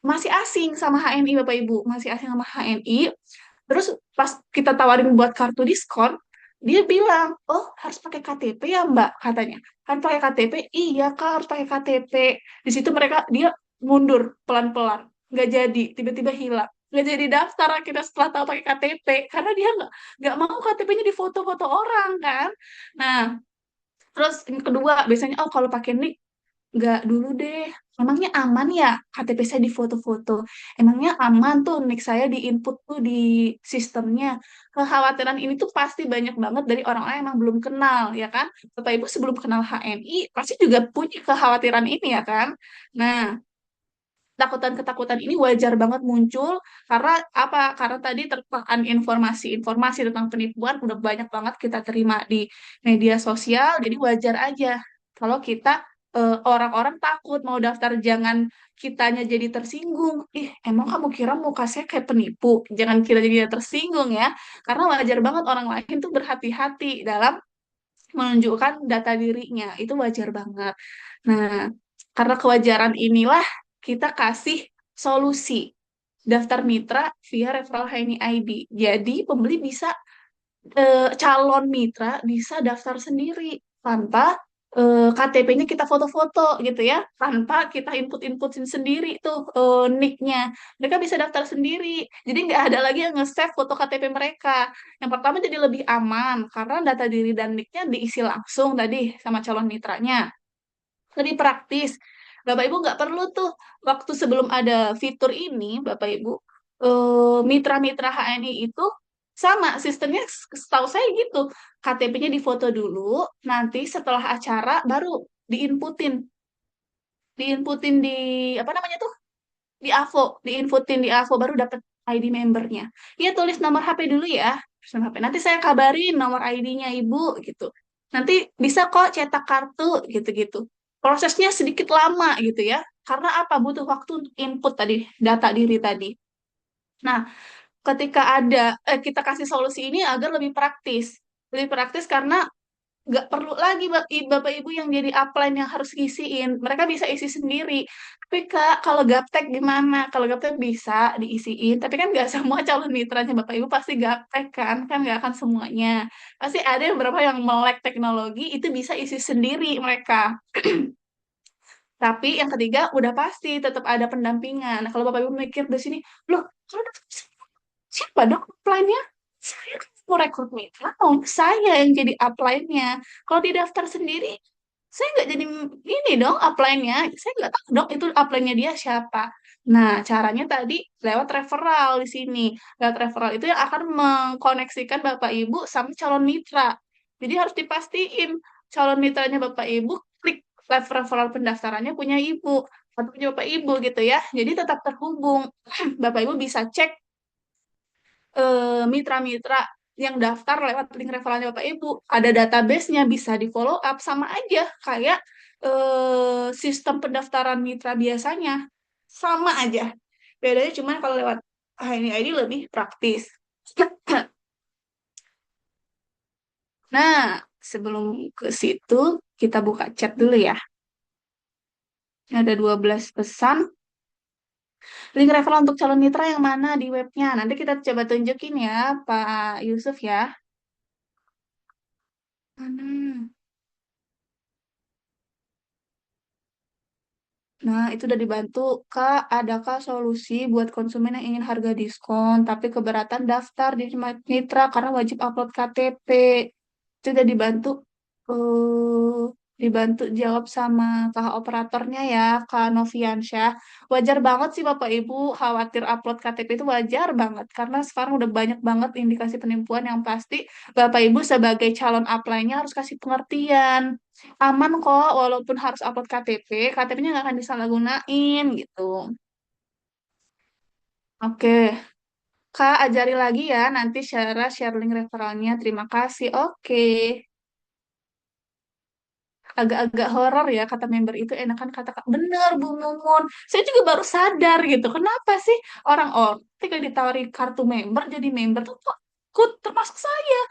masih asing sama HNI Bapak Ibu, masih asing sama HNI. Terus pas kita tawarin buat kartu diskon, dia bilang, oh harus pakai KTP ya Mbak, katanya. Kan pakai KTP, iya Kak harus pakai KTP. Di situ dia mundur pelan-pelan, nggak jadi, tiba-tiba hilang. Nggak jadi daftar kita setelah tahu pakai KTP, karena dia nggak mau KTP-nya di foto-foto orang kan. Nah, terus yang kedua, biasanya, oh kalau pakai NIK nggak dulu deh. Emangnya aman ya KTP saya di foto-foto? Emangnya aman tuh nik saya di input tuh di sistemnya? Kekhawatiran ini tuh pasti banyak banget dari orang-orang yang emang belum kenal, ya kan? Bapak Ibu sebelum kenal HNI pasti juga punya kekhawatiran ini ya kan? Nah, ketakutan-ketakutan ini wajar banget muncul karena apa? Karena tadi terpakan informasi-informasi tentang penipuan udah banyak banget kita terima di media sosial, jadi wajar aja kalau kita orang-orang takut mau daftar jangan kitanya jadi tersinggung. Ih, emang kamu kira muka saya kayak penipu? Jangan kita jadi tersinggung ya. Karena wajar banget orang lain tuh berhati-hati dalam menunjukkan data dirinya. Itu wajar banget. Nah, karena kewajaran inilah kita kasih solusi daftar mitra via referral HNI ID. Jadi pembeli bisa calon mitra bisa daftar sendiri tanpa KTP-nya kita foto-foto gitu ya, tanpa kita input-inputin sendiri tuh nick-nya. Mereka bisa daftar sendiri. Jadi nggak ada lagi yang nge-save foto KTP mereka. Yang pertama jadi lebih aman karena data diri dan nick-nya diisi langsung tadi sama calon mitranya. Lebih praktis. Bapak Ibu nggak perlu tuh waktu sebelum ada fitur ini, Bapak Ibu, mitra-mitra HNI itu sama sistemnya setahu saya gitu. KTP-nya difoto dulu, nanti setelah acara baru diinputin, diinputin di apa namanya tuh? Di AVO, diinputin di AVO baru dapat ID membernya. Iya tulis nomor HP dulu ya, terus nomor HP. Nanti saya kabarin nomor ID-nya Ibu gitu. Nanti bisa kok cetak kartu gitu-gitu. Prosesnya sedikit lama gitu ya. Karena apa? Butuh waktu untuk input tadi, data diri tadi. Nah, ketika kita kasih solusi ini agar lebih praktis. Lebih praktis karena nggak perlu lagi Bapak Ibu yang jadi upline yang harus ngisiin. Mereka bisa isi sendiri. Tapi Kak, kalau gaptek gimana? Kalau gaptek bisa diisiin, tapi kan nggak semua calon mitranya Bapak Ibu pasti gaptek kan? Kan nggak akan semuanya. Pasti ada yang beberapa yang melek teknologi, itu bisa isi sendiri mereka. Tapi yang ketiga udah pasti tetap ada pendampingan. Nah, kalau Bapak Ibu mikir di sini, loh, kalau siapa dong upline-nya? Saya kan mau rekrut mitra, mau saya yang jadi upline-nya. Kalau didaftar sendiri, saya nggak jadi ini dong upline-nya. Saya nggak tahu dong itu upline-nya dia siapa. Nah, caranya tadi lewat referral di sini. Lewat referral itu yang akan mengkoneksikan Bapak Ibu sama calon mitra. Jadi harus dipastiin calon mitranya Bapak Ibu klik live referral pendaftarannya punya Ibu atau punya Bapak Ibu gitu ya. Jadi tetap terhubung. Bapak Ibu bisa cek mitra-mitra yang daftar lewat link referralnya Bapak Ibu. Ada database-nya bisa di follow up sama aja kayak sistem pendaftaran mitra biasanya. Sama aja. Bedanya cuma kalau lewat ini ID lebih praktis. Nah, sebelum ke situ, kita buka chat dulu ya. Ada 12 pesan. Link referral untuk calon mitra yang mana di webnya? Nanti kita coba tunjukin ya, Pak Yusuf ya. Mana? Nah, itu udah dibantu. Kak, adakah solusi buat konsumen yang ingin harga diskon, tapi keberatan daftar di mitra karena wajib upload KTP? Itu udah dibantu. eh dibantu jawab sama kakak operatornya ya, Kak Noviansyah. Wajar banget sih Bapak Ibu khawatir upload KTP itu wajar banget. Karena sekarang udah banyak banget indikasi penipuan yang pasti Bapak Ibu sebagai calon apply-nya harus kasih pengertian. Aman kok, walaupun harus upload KTP, KTP-nya nggak akan disalahgunain gitu. Oke, Kak ajari lagi ya nanti share link referralnya. Terima kasih. Oke, agak-agak horor ya kata member itu enakan kata Kak. Bener Bu Mumun. Saya juga baru sadar gitu. Kenapa sih orang-orang ketika ditawari kartu member jadi member tuh kok ikut termasuk saya?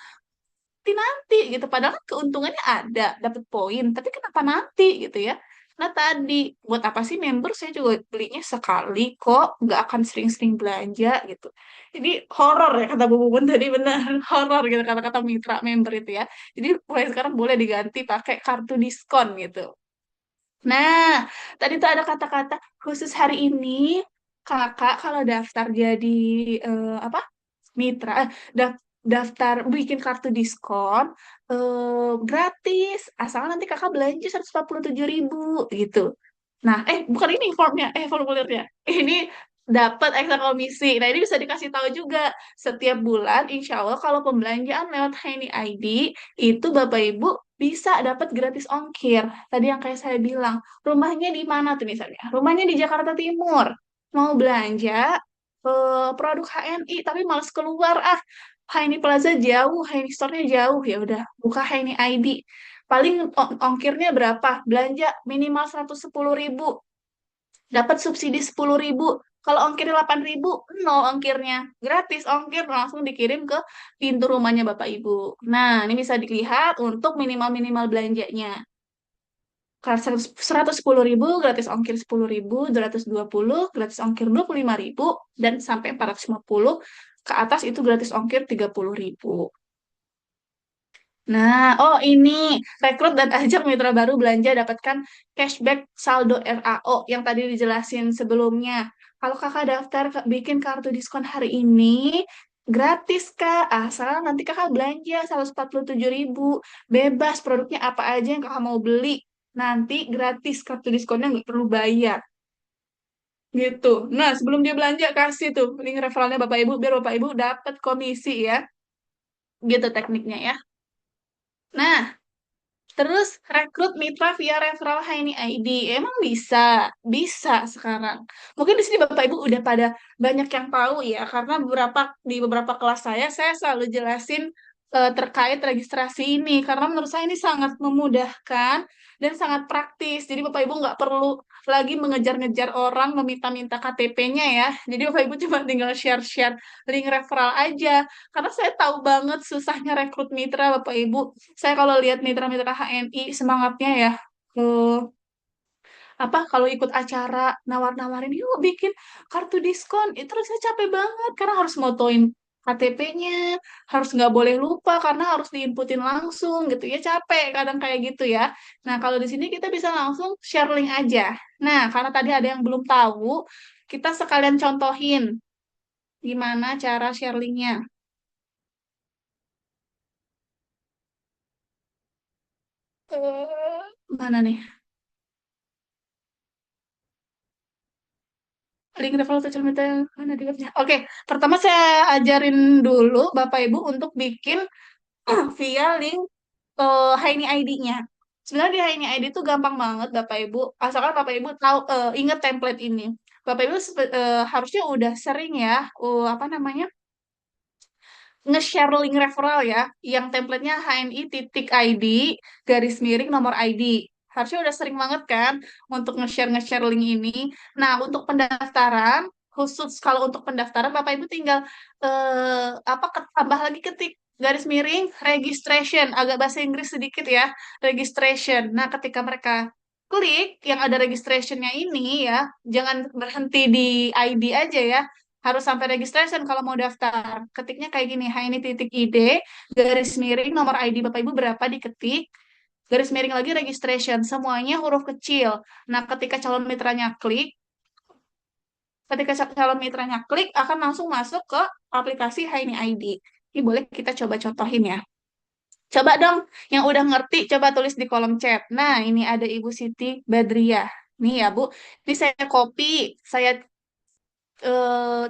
Nanti gitu. Padahal kan keuntungannya ada, dapat poin. Tapi kenapa nanti gitu ya? Nah tadi, buat apa sih member? Saya juga belinya sekali kok, nggak akan sering-sering belanja gitu. Jadi horor ya kata Bu Bubun tadi benar horor gitu kata-kata mitra member itu ya. Jadi mulai sekarang boleh diganti pakai kartu diskon gitu. Nah, tadi tuh ada kata-kata khusus hari ini kakak kalau daftar jadi apa mitra daftar bikin kartu diskon gratis asal nanti kakak belanja 147.000 gitu. Nah, bukan ini formnya, formulirnya. Ini dapat ekstra komisi. Nah, ini bisa dikasih tahu juga setiap bulan. Insya Allah kalau pembelanjaan lewat Hani ID itu Bapak Ibu bisa dapat gratis ongkir. Tadi yang kayak saya bilang, rumahnya di mana tuh misalnya? Rumahnya di Jakarta Timur. Mau belanja produk HNI tapi males keluar Haini Plaza jauh, Haini Store-nya jauh ya udah buka Haini ID. Paling ongkirnya berapa? Belanja minimal 110.000, dapat subsidi 10.000. Kalau ongkir 8.000, nol ongkirnya. Gratis ongkir langsung dikirim ke pintu rumahnya Bapak Ibu. Nah, ini bisa dilihat untuk minimal-minimal belanjanya. Kalau 110.000 gratis ongkir 10.000, 220 gratis ongkir 25.000, dan sampai 450 ke atas itu gratis ongkir 30.000. Nah, oh ini rekrut dan ajak mitra baru belanja dapatkan cashback saldo RAO yang tadi dijelasin sebelumnya. Kalau kakak daftar bikin kartu diskon hari ini, gratis kak, asal nanti kakak belanja 147.000, bebas produknya apa aja yang kakak mau beli. Nanti gratis kartu diskonnya nggak perlu bayar gitu. Nah, sebelum dia belanja kasih tuh link referralnya Bapak Ibu biar Bapak Ibu dapat komisi ya. Gitu tekniknya ya. Nah, terus rekrut mitra via referral Haini ID. Emang bisa, bisa sekarang. Mungkin di sini Bapak Ibu udah pada banyak yang tahu ya, karena di beberapa kelas saya selalu jelasin terkait registrasi ini, karena menurut saya ini sangat memudahkan dan sangat praktis. Jadi Bapak Ibu nggak perlu lagi mengejar-ngejar orang meminta-minta KTP-nya ya. Jadi Bapak Ibu cuma tinggal share-share link referral aja. Karena saya tahu banget susahnya rekrut mitra Bapak Ibu. Saya kalau lihat mitra-mitra HNI semangatnya ya eh, apa kalau ikut acara nawar-nawarin yuk bikin kartu diskon itu rasanya capek banget karena harus motoin KTP-nya harus nggak boleh lupa karena harus diinputin langsung gitu ya capek kadang kayak gitu ya. Nah kalau di sini kita bisa langsung share link aja. Nah karena tadi ada yang belum tahu kita sekalian contohin gimana cara share linknya. Mana nih? Link referral social media yang mana di webnya? Oke, pertama saya ajarin dulu Bapak Ibu untuk bikin via link Haini ID-nya. Sebenarnya di Haini ID itu gampang banget Bapak Ibu, asalkan Bapak Ibu tahu ingat template ini. Bapak Ibu harusnya udah sering ya, apa namanya? Nge-share link referral ya, yang templatenya HNI titik ID garis miring nomor ID. Harusnya udah sering banget kan untuk nge-share link ini. Nah, untuk pendaftaran, khusus kalau untuk pendaftaran Bapak Ibu tinggal tambah lagi ketik garis miring registration, agak bahasa Inggris sedikit ya, registration. Nah, ketika mereka klik yang ada registrationnya ini ya, jangan berhenti di ID aja ya, harus sampai registration kalau mau daftar. Ketiknya kayak gini, ini titik ID, garis miring nomor ID Bapak Ibu berapa diketik, garis miring lagi registration, semuanya huruf kecil. Nah, ketika calon mitranya klik akan langsung masuk ke aplikasi ini ID. Ini boleh kita coba contohin ya. Coba dong, yang udah ngerti, coba tulis di kolom chat. Nah, ini ada Ibu Siti Badriah. Nih ya, Bu. Ini saya copy, saya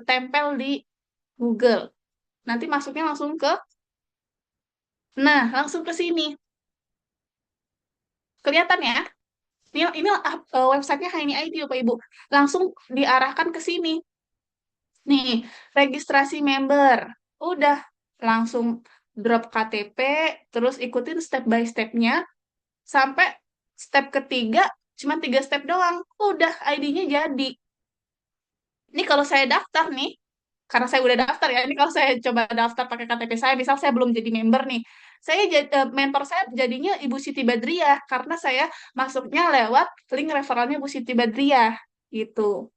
tempel di Google. Nanti masuknya langsung ke, nah, langsung ke sini. Kelihatan ya? Ini websitenya ini ID, Bapak Ibu. Langsung diarahkan ke sini. Nih, registrasi member. Udah, langsung drop KTP, terus ikutin step by step-nya, sampai step ketiga, cuma 3 step doang. Udah, ID-nya jadi. Ini kalau saya daftar nih, karena saya udah daftar ya, ini kalau saya coba daftar pakai KTP saya, misal saya belum jadi member nih, mentor saya jadinya Ibu Siti Badriah, karena saya masuknya lewat link referralnya Ibu Siti Badriah, gitu.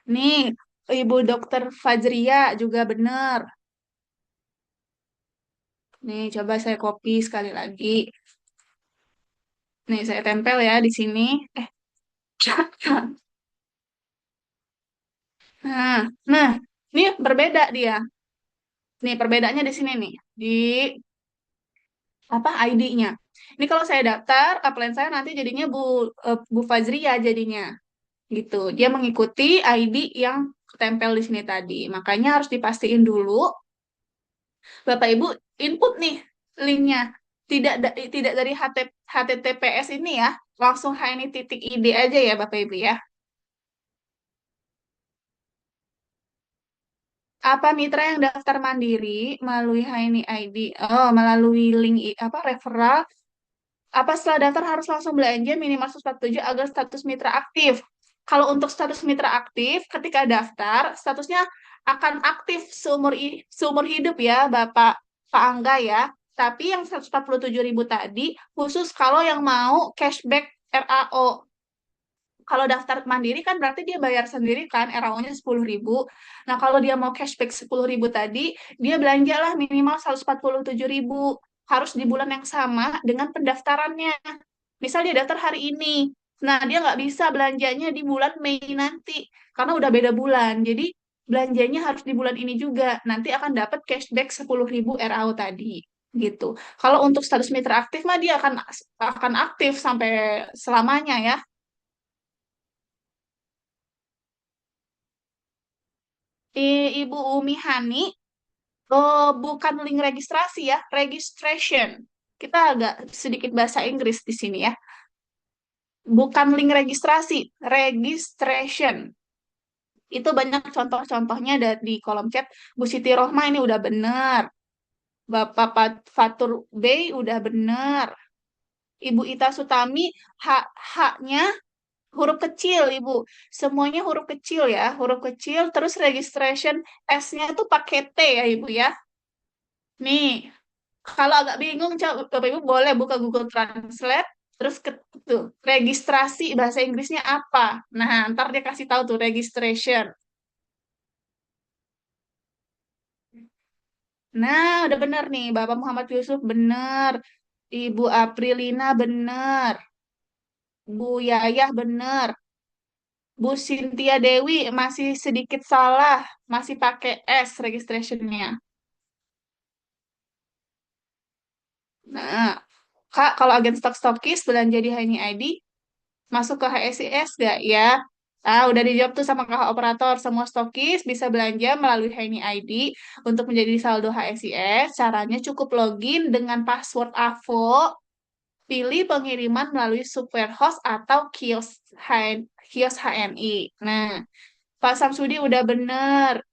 Nih, Ibu Dokter Fajria juga bener. Nih, coba saya copy sekali lagi. Nih, saya tempel ya di sini. Eh, nah, nah, ini berbeda dia. Nih, perbedaannya di sini nih. Di apa ID-nya. Ini kalau saya daftar, upline saya nanti jadinya Bu Fajria jadinya. Gitu. Dia mengikuti ID yang tempel di sini tadi. Makanya harus dipastiin dulu Bapak Ibu input nih linknya. Tidak dari HTTPS ini ya. Langsung ini titik ID aja ya Bapak Ibu ya. Apa mitra yang daftar mandiri melalui ini ID? Oh, melalui link apa referral. Apa setelah daftar harus langsung belanja minimal 147 agar status mitra aktif? Kalau untuk status mitra aktif, ketika daftar, statusnya akan aktif seumur hidup ya, Pak Angga ya. Tapi yang 147.000 tadi, khusus kalau yang mau cashback RAO. Kalau daftar mandiri kan berarti dia bayar sendiri kan, RAO-nya 10.000. Nah, kalau dia mau cashback 10.000 tadi, dia belanjalah minimal 147.000. Harus di bulan yang sama dengan pendaftarannya. Misal dia daftar hari ini. Nah, dia nggak bisa belanjanya di bulan Mei nanti. Karena udah beda bulan. Jadi, belanjanya harus di bulan ini juga. Nanti akan dapat cashback 10.000 RAO tadi. Gitu. Kalau untuk status mitra aktif mah dia akan aktif sampai selamanya ya. Ibu Umi Hani, bukan link registrasi ya, registration. Kita agak sedikit bahasa Inggris di sini ya. Bukan link registrasi, registration. Itu banyak contoh-contohnya di kolom chat. Bu Siti Rohma ini udah bener. Bapak Fatur Bey udah bener. Ibu Ita Sutami, haknya huruf kecil, Ibu. Semuanya huruf kecil ya, huruf kecil. Terus registration S-nya tuh pakai T ya, Ibu ya. Nih, kalau agak bingung, Bapak Ibu boleh buka Google Translate, terus tuh, registrasi bahasa Inggrisnya apa. Nah, ntar dia kasih tahu tuh registration. Nah, udah bener nih, Bapak Muhammad Yusuf bener, Ibu Aprilina bener, Bu Yayah bener, Bu Cynthia Dewi masih sedikit salah, masih pakai S registrationnya. Nah, Kak, kalau agen stok-stokis belanja di Hani ID, masuk ke HSIS gak ya? Ah, udah dijawab tuh sama kakak operator. Semua stokis bisa belanja melalui Hani ID untuk menjadi saldo HSIS. Caranya cukup login dengan password AVO, pilih pengiriman melalui Superhost atau kios HNI. Nah, Pak Samsudi udah bener.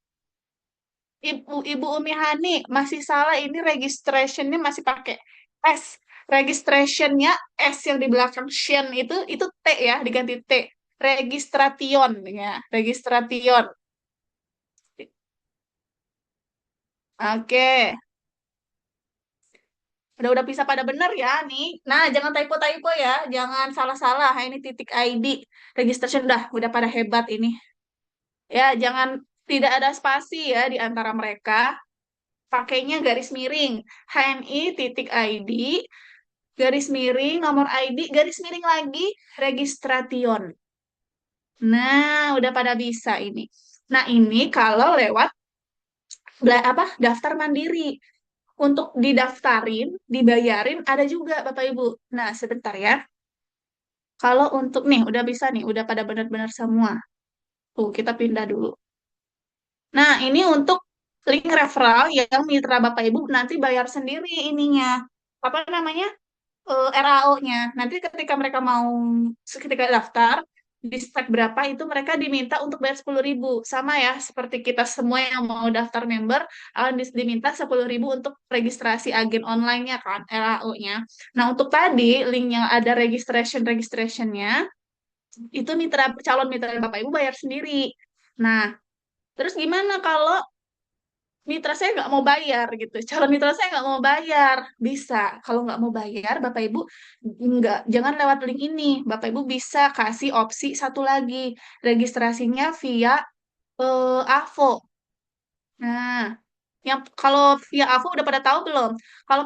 Ibu Umi Hani masih salah. Ini registrationnya masih pakai S. Registrationnya S yang di belakang Shen itu T ya, diganti T. Registration ya, registration. Oke, Udah bisa pada bener ya nih. Nah, jangan typo-typo ya, jangan salah-salah. Ini titik ID registration udah pada hebat ini. Ya, jangan tidak ada spasi ya di antara mereka. Pakainya garis miring. HMI titik ID garis miring nomor ID garis miring lagi registration. Nah, udah pada bisa ini. Nah, ini kalau lewat daftar mandiri. Untuk didaftarin, dibayarin ada juga Bapak Ibu. Nah, sebentar ya. Kalau untuk nih udah bisa nih, udah pada benar-benar semua. Tuh, kita pindah dulu. Nah, ini untuk link referral yang mitra Bapak Ibu nanti bayar sendiri ininya. Apa namanya? RAO-nya. Nanti ketika daftar, di step berapa itu mereka diminta untuk bayar 10.000. Sama ya, seperti kita semua yang mau daftar member, akan diminta 10.000 untuk registrasi agen online-nya kan, RAO-nya. Nah, untuk tadi, link yang ada registration-registrationnya, itu calon mitra Bapak Ibu bayar sendiri. Nah, terus gimana kalau mitra saya nggak mau bayar gitu, calon mitra saya nggak mau bayar, bisa. Kalau nggak mau bayar, Bapak Ibu jangan lewat link ini. Bapak Ibu bisa kasih opsi satu lagi, registrasinya via AVO. Nah, yang kalau via AVO udah pada tahu belum? Kalau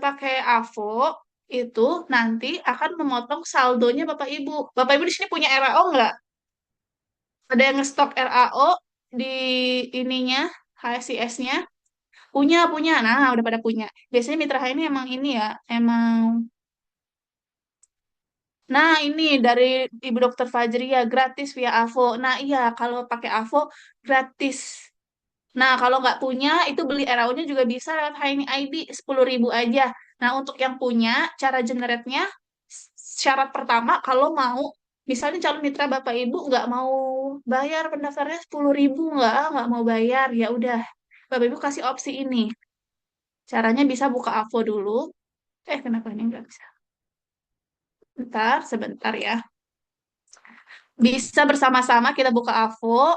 pakai AVO itu nanti akan memotong saldonya Bapak Ibu. Bapak Ibu di sini punya RAO nggak? Ada yang ngestok RAO di ininya, HSIS-nya? Punya. Nah, udah pada punya. Biasanya Mitra H ini emang ini ya, emang. Nah, ini dari Ibu Dokter Fajri ya, gratis via AVO. Nah, iya, kalau pakai AVO, gratis. Nah, kalau nggak punya, itu beli RAU-nya juga bisa lewat HNI ID 10.000 aja. Nah, untuk yang punya, cara generate-nya, syarat pertama, kalau mau, misalnya calon mitra Bapak Ibu nggak mau bayar pendaftarannya 10.000, nggak mau bayar, ya udah. Bapak Ibu kasih opsi ini. Caranya bisa buka AVO dulu. Kenapa ini nggak bisa? Sebentar ya. Bisa bersama-sama kita buka AVO.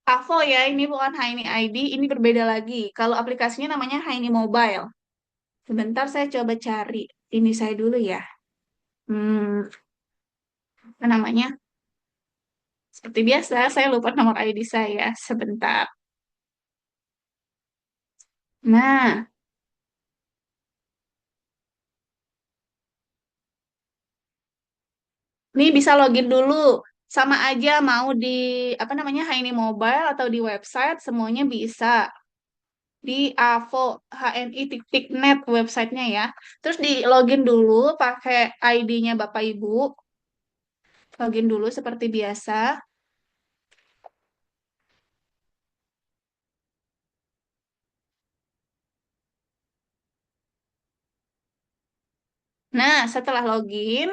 AVO ya, ini bukan Haini ID, ini berbeda lagi. Kalau aplikasinya namanya Haini Mobile. Sebentar saya coba cari. Ini saya dulu ya. Apa namanya? Seperti biasa, saya lupa nomor ID saya. Sebentar. Nah, ini bisa login dulu. Sama aja mau di apa namanya Haini Mobile atau di website, semuanya bisa. Di AVO HNI.net websitenya ya. Terus di login dulu pakai ID-nya Bapak Ibu. Login dulu seperti biasa. Nah, setelah login,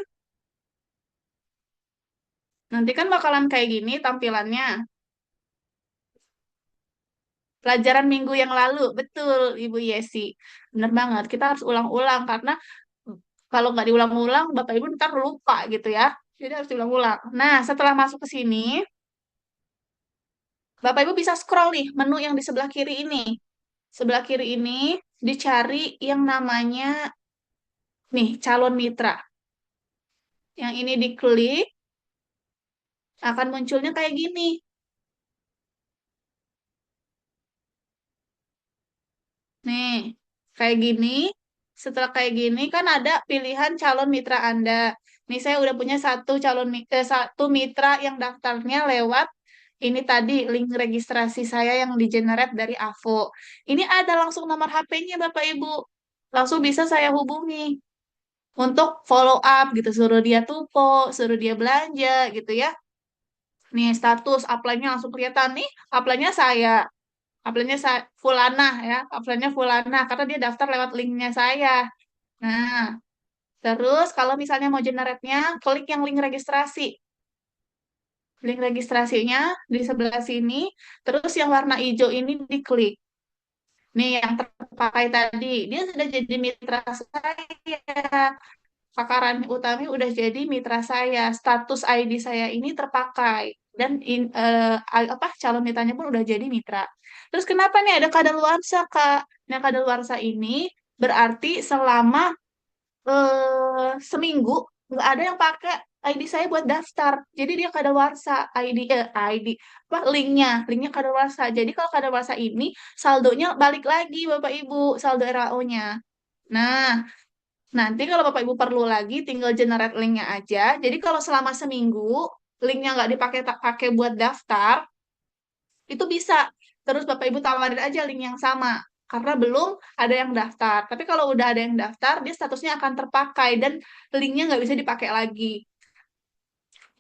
nanti kan bakalan kayak gini tampilannya. Pelajaran minggu yang lalu, betul Ibu Yesi. Bener banget, kita harus ulang-ulang karena kalau nggak diulang-ulang, Bapak Ibu ntar lupa gitu ya. Jadi harus diulang-ulang. Nah, setelah masuk ke sini, Bapak Ibu bisa scroll nih menu yang di sebelah kiri ini. Sebelah kiri ini dicari yang namanya nih calon mitra. Yang ini diklik akan munculnya kayak gini. Nih, kayak gini. Setelah kayak gini kan ada pilihan calon mitra Anda. Nih saya udah punya satu mitra yang daftarnya lewat ini tadi link registrasi saya yang di generate dari AVO. Ini ada langsung nomor HP-nya Bapak Ibu. Langsung bisa saya hubungi untuk follow up gitu, suruh dia tupo, suruh dia belanja gitu ya. Nih status apply-nya langsung kelihatan nih, apply-nya saya, Fulana ya, apply-nya Fulana karena dia daftar lewat linknya saya. Nah, terus kalau misalnya mau generate-nya, klik yang link registrasi. Link registrasinya di sebelah sini, terus yang warna hijau ini diklik. Nih yang terpakai tadi, dia sudah jadi mitra saya. Pakaran Utami udah jadi mitra saya. Status ID saya ini terpakai dan calon mitranya pun udah jadi mitra. Terus kenapa nih ada kadaluarsa Kak? Nah, kadaluarsa ini Berarti selama seminggu nggak ada yang pakai ID saya buat daftar. Jadi dia kadaluarsa ID apa linknya kadaluarsa. Jadi kalau kadaluarsa ini saldonya balik lagi Bapak Ibu, saldo RAO-nya. Nah, nanti kalau Bapak Ibu perlu lagi tinggal generate linknya aja. Jadi kalau selama seminggu linknya nggak dipakai tak pakai buat daftar, itu bisa. Terus Bapak Ibu tawarin aja link yang sama. Karena belum ada yang daftar. Tapi kalau udah ada yang daftar, dia statusnya akan terpakai dan linknya nggak bisa dipakai lagi.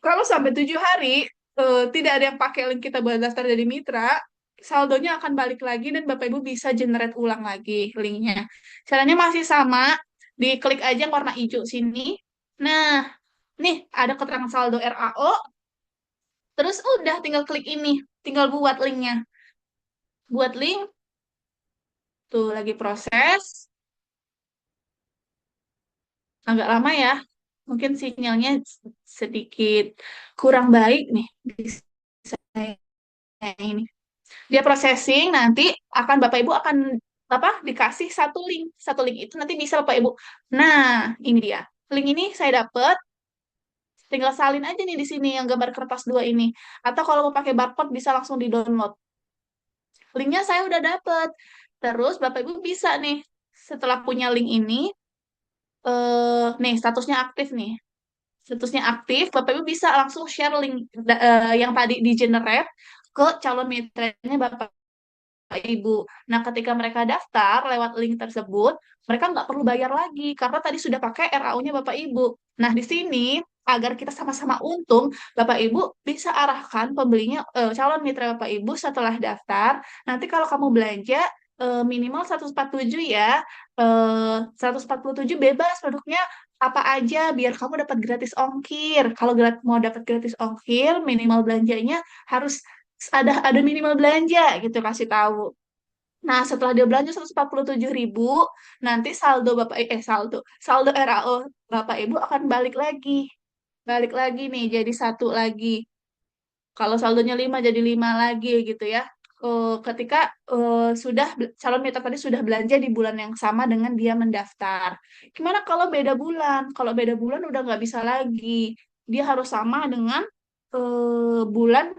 Kalau sampai 7 hari tidak ada yang pakai link kita buat daftar jadi mitra, saldonya akan balik lagi dan Bapak Ibu bisa generate ulang lagi linknya. Caranya masih sama, diklik aja yang warna hijau sini. Nah, nih ada keterangan saldo RAO, terus udah tinggal klik ini, tinggal buat linknya. Buat link, tuh lagi proses, agak lama ya. Mungkin sinyalnya sedikit kurang baik nih di saya ini. Dia processing nanti akan Bapak Ibu akan apa dikasih satu link itu nanti bisa Bapak Ibu. Nah, ini dia. Link ini saya dapat, tinggal salin aja nih di sini yang gambar kertas dua ini. Atau kalau mau pakai barcode bisa langsung di-download. Linknya saya udah dapet. Terus Bapak Ibu bisa nih setelah punya link ini nih statusnya aktif nih. Statusnya aktif, Bapak Ibu bisa langsung share link yang tadi di generate ke calon mitranya Bapak Ibu. Nah, ketika mereka daftar lewat link tersebut, mereka nggak perlu bayar lagi karena tadi sudah pakai RAU-nya Bapak Ibu. Nah, di sini agar kita sama-sama untung, Bapak Ibu bisa arahkan pembelinya calon mitra Bapak Ibu setelah daftar. Nanti kalau kamu belanja minimal 147 ya. 147 bebas produknya apa aja biar kamu dapat gratis ongkir. Kalau mau dapat gratis ongkir, minimal belanjanya harus ada minimal belanja gitu kasih tahu. Nah, setelah dia belanja 147.000, nanti saldo RAO Bapak Ibu akan balik lagi. Balik lagi nih jadi satu lagi. Kalau saldonya 5 jadi 5 lagi gitu ya. Ketika calon mitra tadi sudah belanja di bulan yang sama dengan dia mendaftar. Gimana kalau beda bulan? Kalau beda bulan udah nggak bisa lagi. Dia harus sama dengan bulan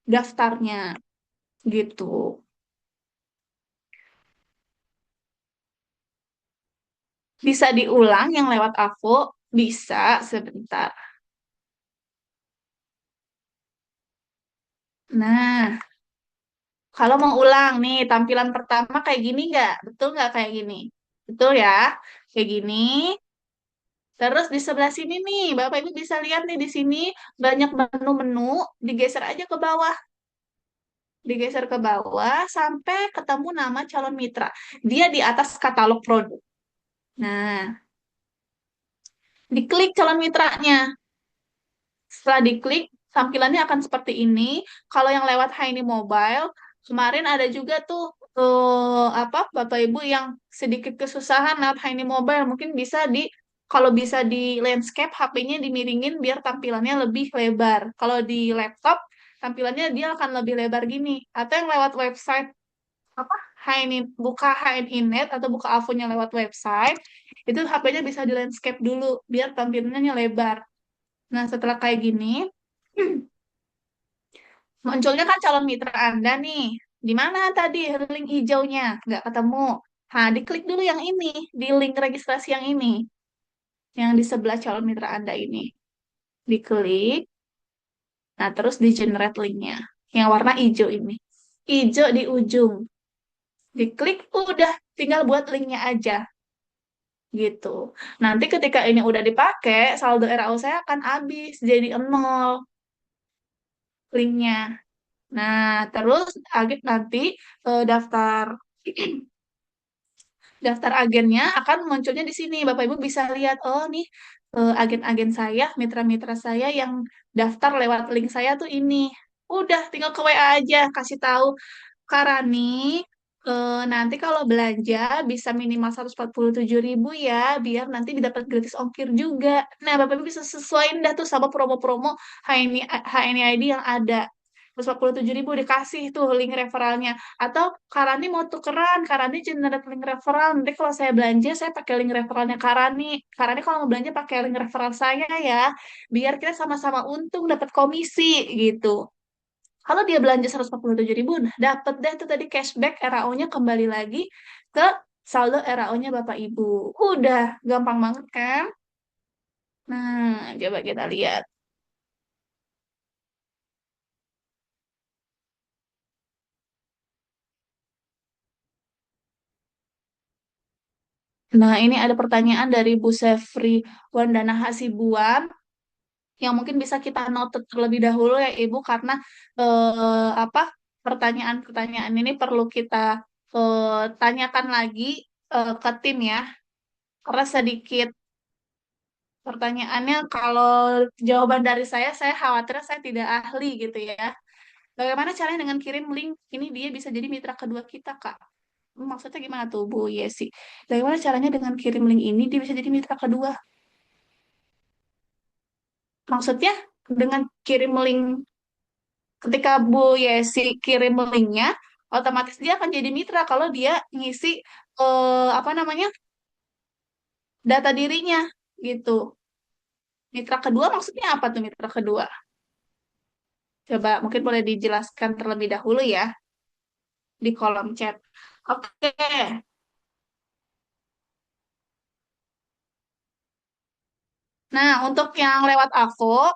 daftarnya gitu. Bisa diulang yang lewat AVO? Bisa, sebentar. Nah, kalau mau ulang nih, tampilan pertama kayak gini nggak? Betul nggak kayak gini? Betul ya? Kayak gini. Terus di sebelah sini nih, Bapak Ibu bisa lihat nih di sini banyak menu-menu, digeser aja ke bawah. Digeser ke bawah sampai ketemu nama calon mitra. Dia di atas katalog produk. Nah, diklik calon mitranya. Setelah diklik, tampilannya akan seperti ini. Kalau yang lewat Haini Mobile, kemarin ada juga tuh apa Bapak Ibu yang sedikit kesusahan lewat Haini Mobile, mungkin kalau bisa di landscape HP-nya dimiringin biar tampilannya lebih lebar. Kalau di laptop tampilannya dia akan lebih lebar gini. Atau yang lewat website apa buka HNInet atau buka AVO-nya lewat website, itu HP-nya bisa di landscape dulu biar tampilannya lebar. Nah, setelah kayak gini, munculnya kan calon mitra Anda nih. Di mana tadi link hijaunya? Nggak ketemu. Nah, diklik dulu yang ini, di link registrasi yang ini, yang di sebelah calon mitra Anda ini. Diklik, nah terus di generate linknya, yang warna hijau ini. Hijau di ujung. Diklik, udah, tinggal buat linknya aja. Gitu. Nanti ketika ini udah dipakai, saldo RAO saya akan habis, jadi 0 linknya. Nah, terus agit nanti daftar daftar agennya akan munculnya di sini. Bapak Ibu bisa lihat, oh nih agen-agen saya, mitra-mitra saya yang daftar lewat link saya tuh ini. Udah, tinggal ke WA aja, kasih tahu Kak Rani, nanti kalau belanja bisa minimal 147.000 ya, biar nanti didapat gratis ongkir juga. Nah, Bapak Ibu bisa sesuaiin dah tuh sama promo-promo HNI, HNI ID yang ada. 147.000 dikasih tuh link referralnya. Atau Karani mau tukeran, Karani generate link referral. Nanti kalau saya belanja, saya pakai link referralnya Karani. Karani kalau mau belanja pakai link referral saya ya, biar kita sama-sama untung dapat komisi gitu. Kalau dia belanja 147.000, nah dapat deh tuh tadi cashback RAO-nya kembali lagi ke saldo RAO-nya Bapak Ibu. Udah, gampang banget kan? Nah, coba kita lihat. Nah, ini ada pertanyaan dari Bu Sefri Wandana Hasibuan yang mungkin bisa kita note terlebih dahulu ya Ibu karena apa pertanyaan-pertanyaan ini perlu kita tanyakan lagi ke tim ya. Karena sedikit pertanyaannya kalau jawaban dari saya khawatir saya tidak ahli gitu ya. Bagaimana caranya dengan kirim link ini dia bisa jadi mitra kedua kita, Kak? Maksudnya gimana tuh, Bu Yesi? Bagaimana caranya dengan kirim link ini dia bisa jadi mitra kedua? Maksudnya dengan kirim link ketika Bu Yesi kirim linknya, otomatis dia akan jadi mitra kalau dia ngisi apa namanya data dirinya gitu. Mitra kedua maksudnya apa tuh mitra kedua? Coba mungkin boleh dijelaskan terlebih dahulu ya di kolom chat. Oke. Nah, untuk lewat AVO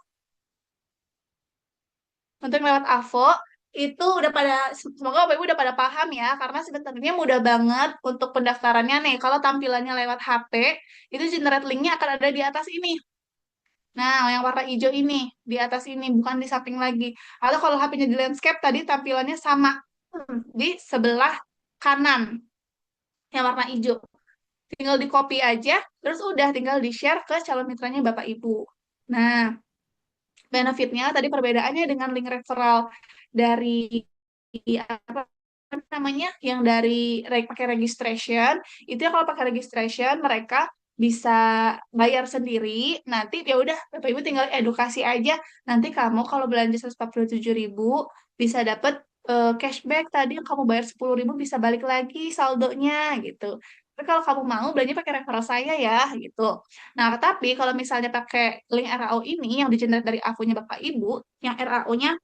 itu udah pada semoga Bapak Ibu udah pada paham ya karena sebenarnya mudah banget untuk pendaftarannya nih. Kalau tampilannya lewat HP, itu generate linknya akan ada di atas ini. Nah, yang warna hijau ini di atas ini bukan di samping lagi. Atau kalau HP-nya di landscape tadi tampilannya sama di sebelah kanan yang warna hijau. Tinggal di copy aja, terus udah tinggal di-share ke calon mitranya Bapak Ibu. Nah, benefitnya tadi perbedaannya dengan link referral dari apa namanya yang dari pakai registration itu ya kalau pakai registration mereka bisa bayar sendiri nanti ya udah Bapak Ibu tinggal edukasi aja nanti kamu kalau belanja 147.000 bisa dapat cashback tadi yang kamu bayar 10.000 bisa balik lagi saldonya gitu. Tapi kalau kamu mau belanja pakai referral saya ya gitu. Nah, tapi kalau misalnya pakai link RAO ini yang di-generate dari AVO-nya Bapak Ibu, yang RAO-nya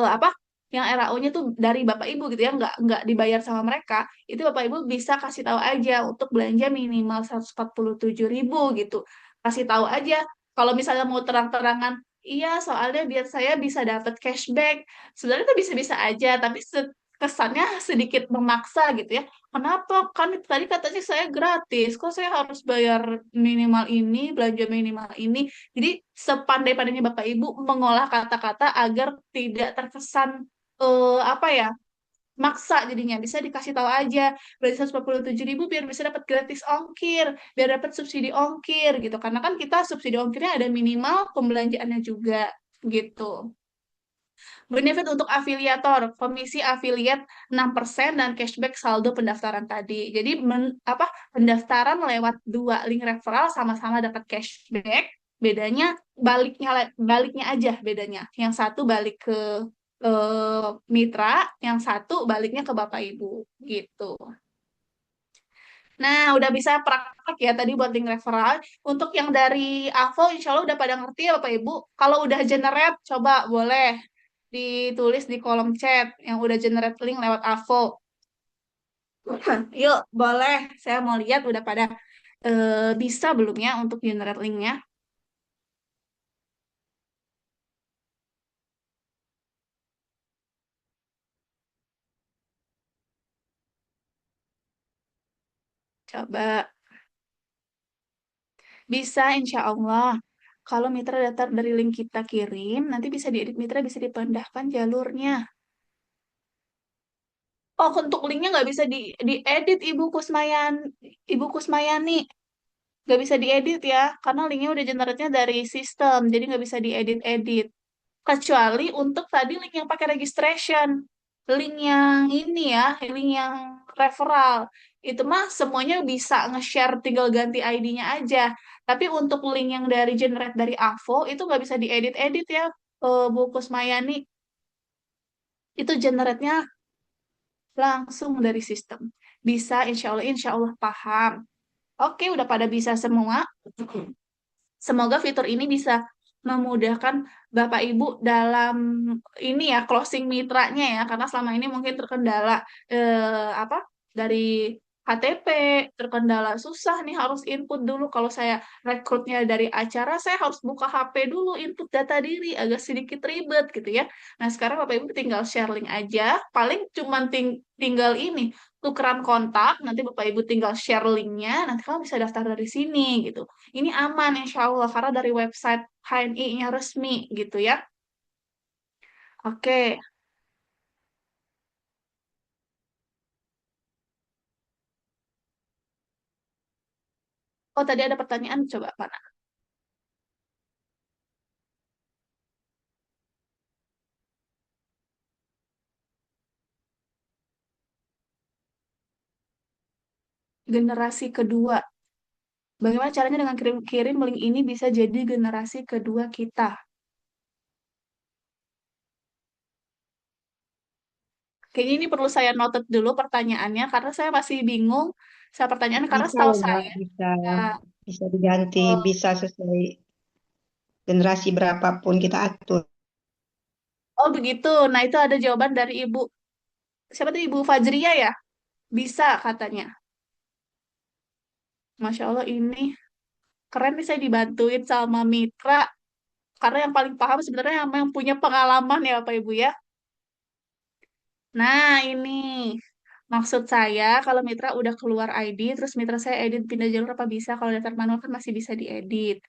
apa? Yang RAO-nya tuh dari Bapak Ibu gitu ya, nggak dibayar sama mereka, itu Bapak Ibu bisa kasih tahu aja untuk belanja minimal 147.000 gitu. Kasih tahu aja kalau misalnya mau terang-terangan, iya soalnya biar saya bisa dapat cashback. Sebenarnya itu bisa-bisa aja, tapi kesannya sedikit memaksa gitu ya. Kenapa? Kan tadi katanya saya gratis, kok saya harus bayar minimal ini, belanja minimal ini. Jadi sepandai-pandainya Bapak Ibu mengolah kata-kata agar tidak terkesan apa ya maksa jadinya bisa dikasih tahu aja berarti 147.000 biar bisa dapat gratis ongkir biar dapat subsidi ongkir gitu karena kan kita subsidi ongkirnya ada minimal pembelanjaannya juga gitu. Benefit untuk afiliator, komisi afiliat 6% dan cashback saldo pendaftaran tadi. Jadi pendaftaran lewat dua link referral sama-sama dapat cashback. Bedanya baliknya aja bedanya. Yang satu balik ke mitra, yang satu baliknya ke Bapak Ibu gitu. Nah, udah bisa praktek ya tadi buat link referral. Untuk yang dari AVO, insya Allah udah pada ngerti ya Bapak Ibu. Kalau udah generate, coba boleh ditulis di kolom chat yang udah generate link lewat AVO. Yuk, boleh. Saya mau lihat udah pada bisa belum ya untuk generate linknya. Coba. Bisa, insya Allah. Kalau mitra daftar dari link kita kirim, nanti bisa diedit mitra, bisa dipindahkan jalurnya. Oh, untuk linknya nggak bisa diedit Ibu Kusmayani. Nggak bisa diedit ya, karena linknya udah generate-nya dari sistem, jadi nggak bisa diedit-edit. Kecuali untuk tadi link yang pakai registration. Link yang ini ya, link yang referral. Itu mah semuanya bisa nge-share, tinggal ganti ID-nya aja. Tapi untuk link yang dari generate dari AVO, itu nggak bisa diedit-edit ya, Bu Kusmayani. Itu generate-nya langsung dari sistem. Bisa, insya Allah paham. Oke, udah pada bisa semua. Semoga fitur ini bisa memudahkan Bapak Ibu dalam ini ya closing mitranya ya, karena selama ini mungkin terkendala apa dari KTP, terkendala susah nih harus input dulu. Kalau saya rekrutnya dari acara, saya harus buka HP dulu, input data diri, agak sedikit ribet gitu ya. Nah sekarang Bapak Ibu tinggal share link aja, paling cuman tinggal ini tukeran kontak, nanti Bapak Ibu tinggal share linknya, nanti kamu bisa daftar dari sini gitu. Ini aman insya Allah karena dari website HNI-nya resmi gitu ya. Oke. Oh tadi ada pertanyaan coba mana? Generasi kedua. Bagaimana caranya dengan kirim link ini bisa jadi generasi kedua kita? Kayaknya ini perlu saya noted dulu pertanyaannya karena saya masih bingung saya pertanyaan karena Bisa setahu loh Mbak, saya bisa eh, bisa diganti, bisa sesuai generasi berapapun kita atur. oh begitu. Nah itu ada jawaban dari Ibu siapa tadi Ibu Fajria ya? Bisa katanya. Masya Allah ini keren nih saya dibantuin sama Mitra. Karena yang paling paham sebenarnya yang punya pengalaman ya Bapak Ibu ya. Nah ini maksud saya kalau Mitra udah keluar ID, terus Mitra saya edit pindah jalur apa bisa? Kalau daftar manual kan masih bisa diedit.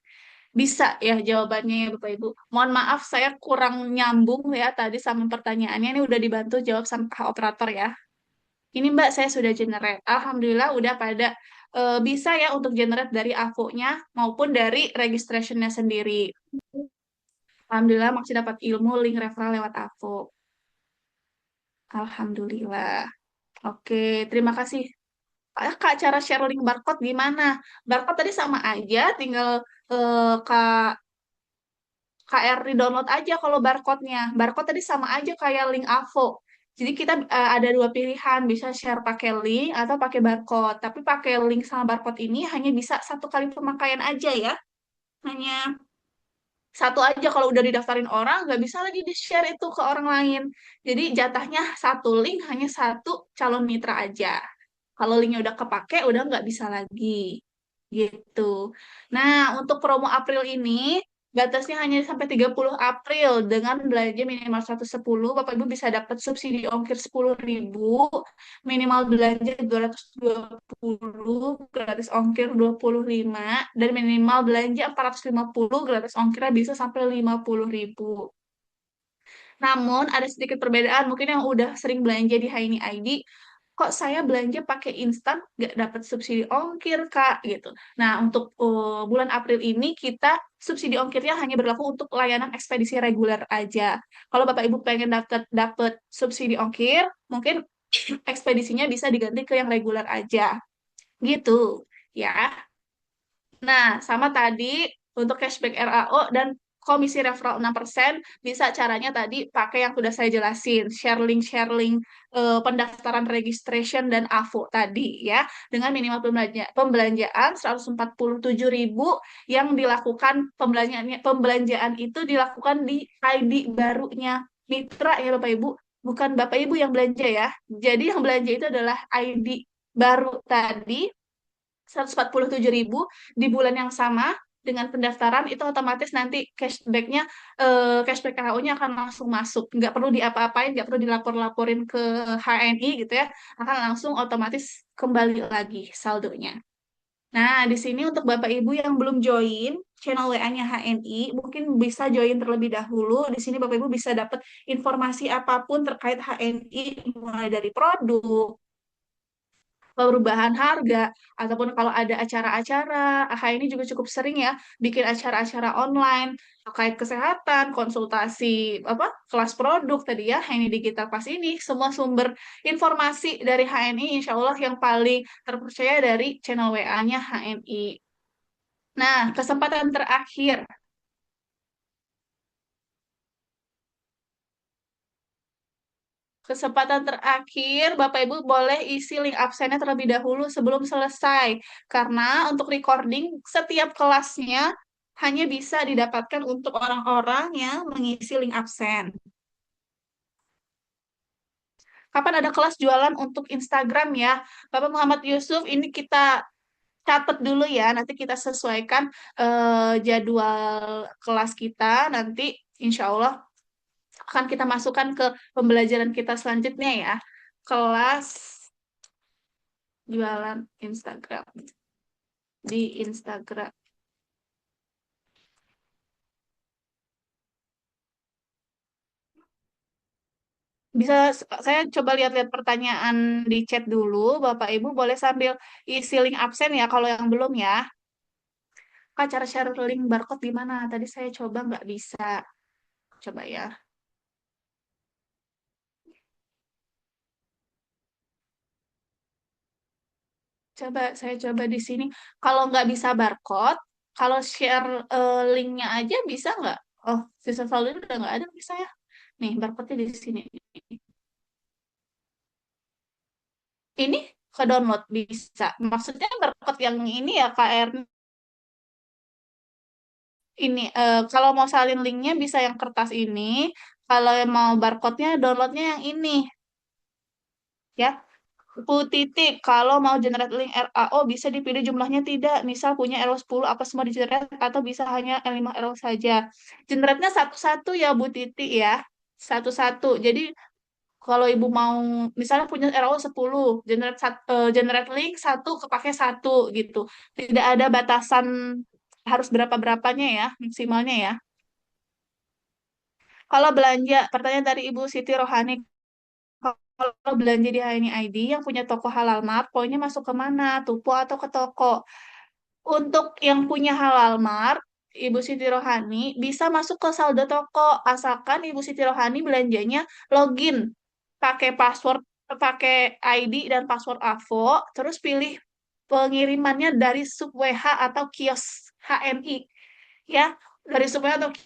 Bisa ya jawabannya ya Bapak Ibu. Mohon maaf saya kurang nyambung ya tadi sama pertanyaannya. Ini udah dibantu jawab sama Pak operator ya. Ini Mbak saya sudah generate. Alhamdulillah udah pada bisa ya untuk generate dari AVO-nya maupun dari registrationnya sendiri. Alhamdulillah masih dapat ilmu link referral lewat AVO. Alhamdulillah. Oke, terima kasih. Kak, cara share link barcode gimana? Barcode tadi sama aja, tinggal Kak KR di-download aja kalau barcode-nya. Barcode tadi sama aja kayak link AVO. Jadi kita ada dua pilihan, bisa share pakai link atau pakai barcode. Tapi pakai link sama barcode ini hanya bisa satu kali pemakaian aja ya. Hanya satu aja kalau udah didaftarin orang, nggak bisa lagi di-share itu ke orang lain. Jadi jatahnya satu link hanya satu calon mitra aja. Kalau linknya udah kepake, udah nggak bisa lagi. Gitu. Nah, untuk promo April ini, batasnya hanya sampai 30 April. Dengan belanja minimal 110, Bapak Ibu bisa dapat subsidi ongkir 10.000, minimal belanja 220, gratis ongkir 25, dan minimal belanja 450, gratis ongkirnya bisa sampai 50.000. Namun ada sedikit perbedaan, mungkin yang udah sering belanja di Haini ID, kok saya belanja pakai instan nggak dapat subsidi ongkir Kak gitu. Nah untuk bulan April ini kita subsidi ongkirnya hanya berlaku untuk layanan ekspedisi reguler aja. Kalau Bapak Ibu pengen dapat subsidi ongkir, mungkin ekspedisinya bisa diganti ke yang reguler aja gitu ya. Nah, sama tadi untuk cashback RAO dan komisi referral 6% bisa caranya tadi pakai yang sudah saya jelasin, share link pendaftaran registration dan AVO tadi ya, dengan minimal pembelanjaan 147.000 yang dilakukan pembelanjaan itu dilakukan di ID barunya mitra ya Bapak Ibu, bukan Bapak Ibu yang belanja ya. Jadi yang belanja itu adalah ID baru tadi 147.000 di bulan yang sama dengan pendaftaran itu otomatis nanti cashback KHU-nya akan langsung masuk, nggak perlu diapa-apain, nggak perlu dilapor-laporin ke HNI gitu ya, akan langsung otomatis kembali lagi saldonya. Nah, di sini untuk Bapak Ibu yang belum join channel WA-nya HNI, mungkin bisa join terlebih dahulu. Di sini Bapak Ibu bisa dapat informasi apapun terkait HNI, mulai dari produk, perubahan harga ataupun kalau ada acara-acara, AHA ini juga cukup sering ya bikin acara-acara online terkait kesehatan, konsultasi apa kelas produk tadi ya, HNI Digital Pas ini semua sumber informasi dari HNI insya Allah yang paling terpercaya dari channel WA-nya HNI. Nah, kesempatan terakhir. Kesempatan terakhir, Bapak Ibu boleh isi link absennya terlebih dahulu sebelum selesai. Karena untuk recording setiap kelasnya hanya bisa didapatkan untuk orang-orang yang mengisi link absen. Kapan ada kelas jualan untuk Instagram ya? Bapak Muhammad Yusuf, ini kita catat dulu ya. Nanti kita sesuaikan jadwal kelas kita. Nanti insya Allah akan kita masukkan ke pembelajaran kita selanjutnya ya. Kelas jualan Instagram di Instagram. Bisa saya coba lihat-lihat pertanyaan di chat dulu. Bapak Ibu boleh sambil isi link absen ya kalau yang belum ya. Kak, cara share link barcode di mana? Tadi saya coba nggak bisa. Coba ya. Coba saya coba di sini. Kalau nggak bisa barcode, kalau share linknya aja bisa nggak? Oh, sisa saldo udah nggak ada bisa ya. Nih, barcode-nya di sini. Ini ke download bisa. Maksudnya barcode yang ini ya KR ini. Kalau mau salin linknya bisa yang kertas ini. Kalau yang mau barcode-nya downloadnya yang ini ya. Titik. Kalau mau generate link RAO bisa dipilih jumlahnya tidak. Misal punya RAO 10 apa semua di generate atau bisa hanya L5 RAO saja. Generate-nya satu-satu ya Bu Titik ya. Satu-satu. Jadi kalau Ibu mau misalnya punya RAO 10, generate link satu kepake satu gitu. Tidak ada batasan harus berapa-berapanya ya maksimalnya ya. Kalau belanja, pertanyaan dari Ibu Siti Rohani, kalau belanja di HNI ID yang punya toko halal mart, poinnya masuk ke mana? Tupo atau ke toko? Untuk yang punya halal mart, Ibu Siti Rohani bisa masuk ke saldo toko, asalkan Ibu Siti Rohani belanjanya login, pakai password, pakai ID dan password AVO, terus pilih pengirimannya dari sub WH atau kios HNI, ya, dari sub WH atau kios,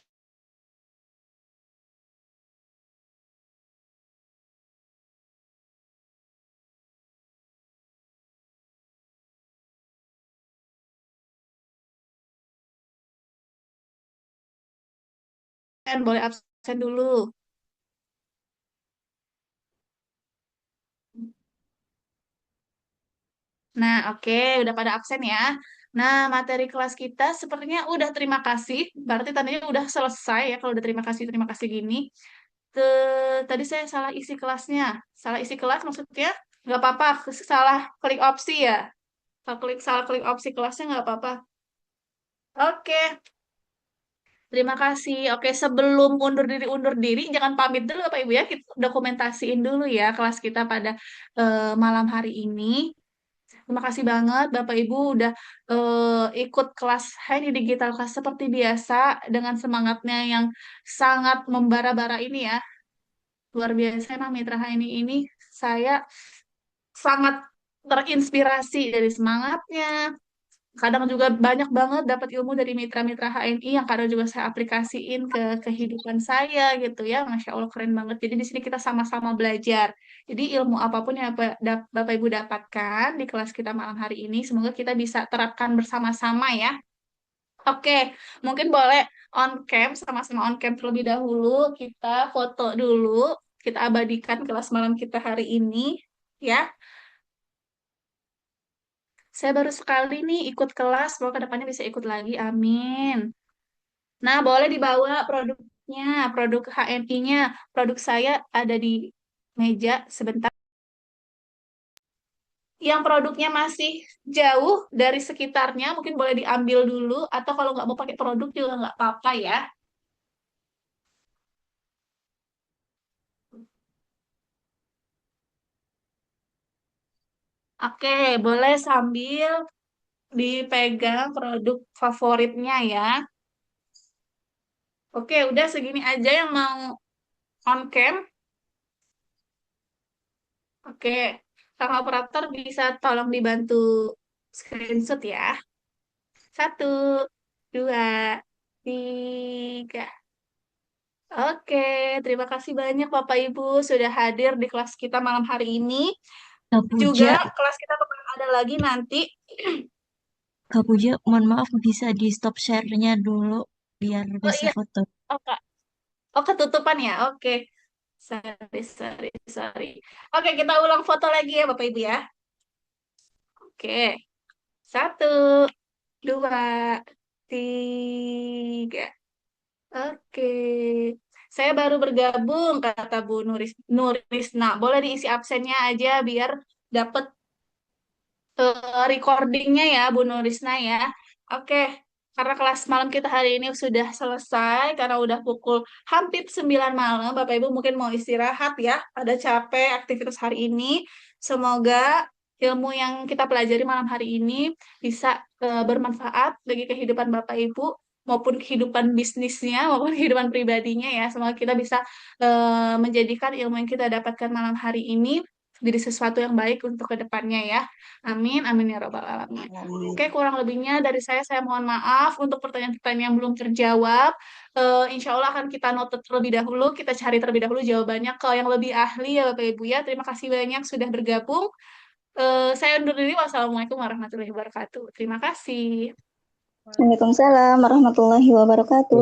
boleh absen dulu. Nah, oke, udah pada absen ya. Nah, materi kelas kita sepertinya udah terima kasih. Berarti tandanya udah selesai ya kalau udah terima kasih gini. Tadi saya salah isi kelasnya. Salah isi kelas maksudnya nggak apa-apa. Salah klik opsi ya. Salah klik opsi kelasnya nggak apa-apa. Oke, terima kasih. Oke, sebelum undur diri, jangan pamit dulu Bapak Ibu ya. Kita dokumentasiin dulu ya kelas kita pada malam hari ini. Terima kasih banget Bapak Ibu udah ikut kelas Hari Digital Class seperti biasa dengan semangatnya yang sangat membara-bara ini ya. Luar biasa emang Mitra HNI ini saya sangat terinspirasi dari semangatnya. Kadang juga banyak banget dapat ilmu dari mitra-mitra HNI yang kadang juga saya aplikasiin ke kehidupan saya gitu ya. Masya Allah keren banget. Jadi di sini kita sama-sama belajar. Jadi ilmu apapun yang Bapak Ibu dapatkan di kelas kita malam hari ini, semoga kita bisa terapkan bersama-sama ya. Oke, mungkin boleh on cam, sama-sama on cam terlebih dahulu. Kita foto dulu, kita abadikan kelas malam kita hari ini ya. Saya baru sekali nih ikut kelas, semoga kedepannya bisa ikut lagi, amin. Nah, boleh dibawa produknya, produk HNI-nya. Produk saya ada di meja sebentar. Yang produknya masih jauh dari sekitarnya, mungkin boleh diambil dulu, atau kalau nggak mau pakai produk juga nggak apa-apa ya. Oke, boleh sambil dipegang produk favoritnya ya. Oke, udah segini aja yang mau on cam. Oke, Kang operator bisa tolong dibantu screenshot ya. Satu, dua, tiga. Oke, terima kasih banyak Bapak Ibu sudah hadir di kelas kita malam hari ini. Kak Juga Puja, kelas kita bakal ada lagi nanti. Kak Puja, mohon maaf bisa di stop share-nya dulu biar Oh bisa iya, foto. oh Kak. Oh ketutupan ya, oke. Sorry, sorry, sorry. Oke, kita ulang foto lagi ya Bapak Ibu ya. Oke, satu, dua, tiga. Oke. Saya baru bergabung, kata Bu Nurisna. Boleh diisi absennya aja biar dapat recordingnya ya, Bu Nurisna ya. Oke, karena kelas malam kita hari ini sudah selesai, karena udah pukul hampir 9 malam, Bapak Ibu mungkin mau istirahat ya, pada capek aktivitas hari ini. Semoga ilmu yang kita pelajari malam hari ini bisa bermanfaat bagi kehidupan Bapak Ibu, maupun kehidupan bisnisnya, maupun kehidupan pribadinya ya. Semoga kita bisa menjadikan ilmu yang kita dapatkan malam hari ini jadi sesuatu yang baik untuk kedepannya ya. Amin, amin ya robbal alamin. Oke, kurang lebihnya dari saya mohon maaf untuk pertanyaan-pertanyaan yang belum terjawab. Insya Allah akan kita note terlebih dahulu, kita cari terlebih dahulu jawabannya ke yang lebih ahli ya Bapak Ibu ya. Terima kasih banyak sudah bergabung. Saya undur diri. Wassalamualaikum warahmatullahi wabarakatuh. Terima kasih. Waalaikumsalam warahmatullahi wabarakatuh.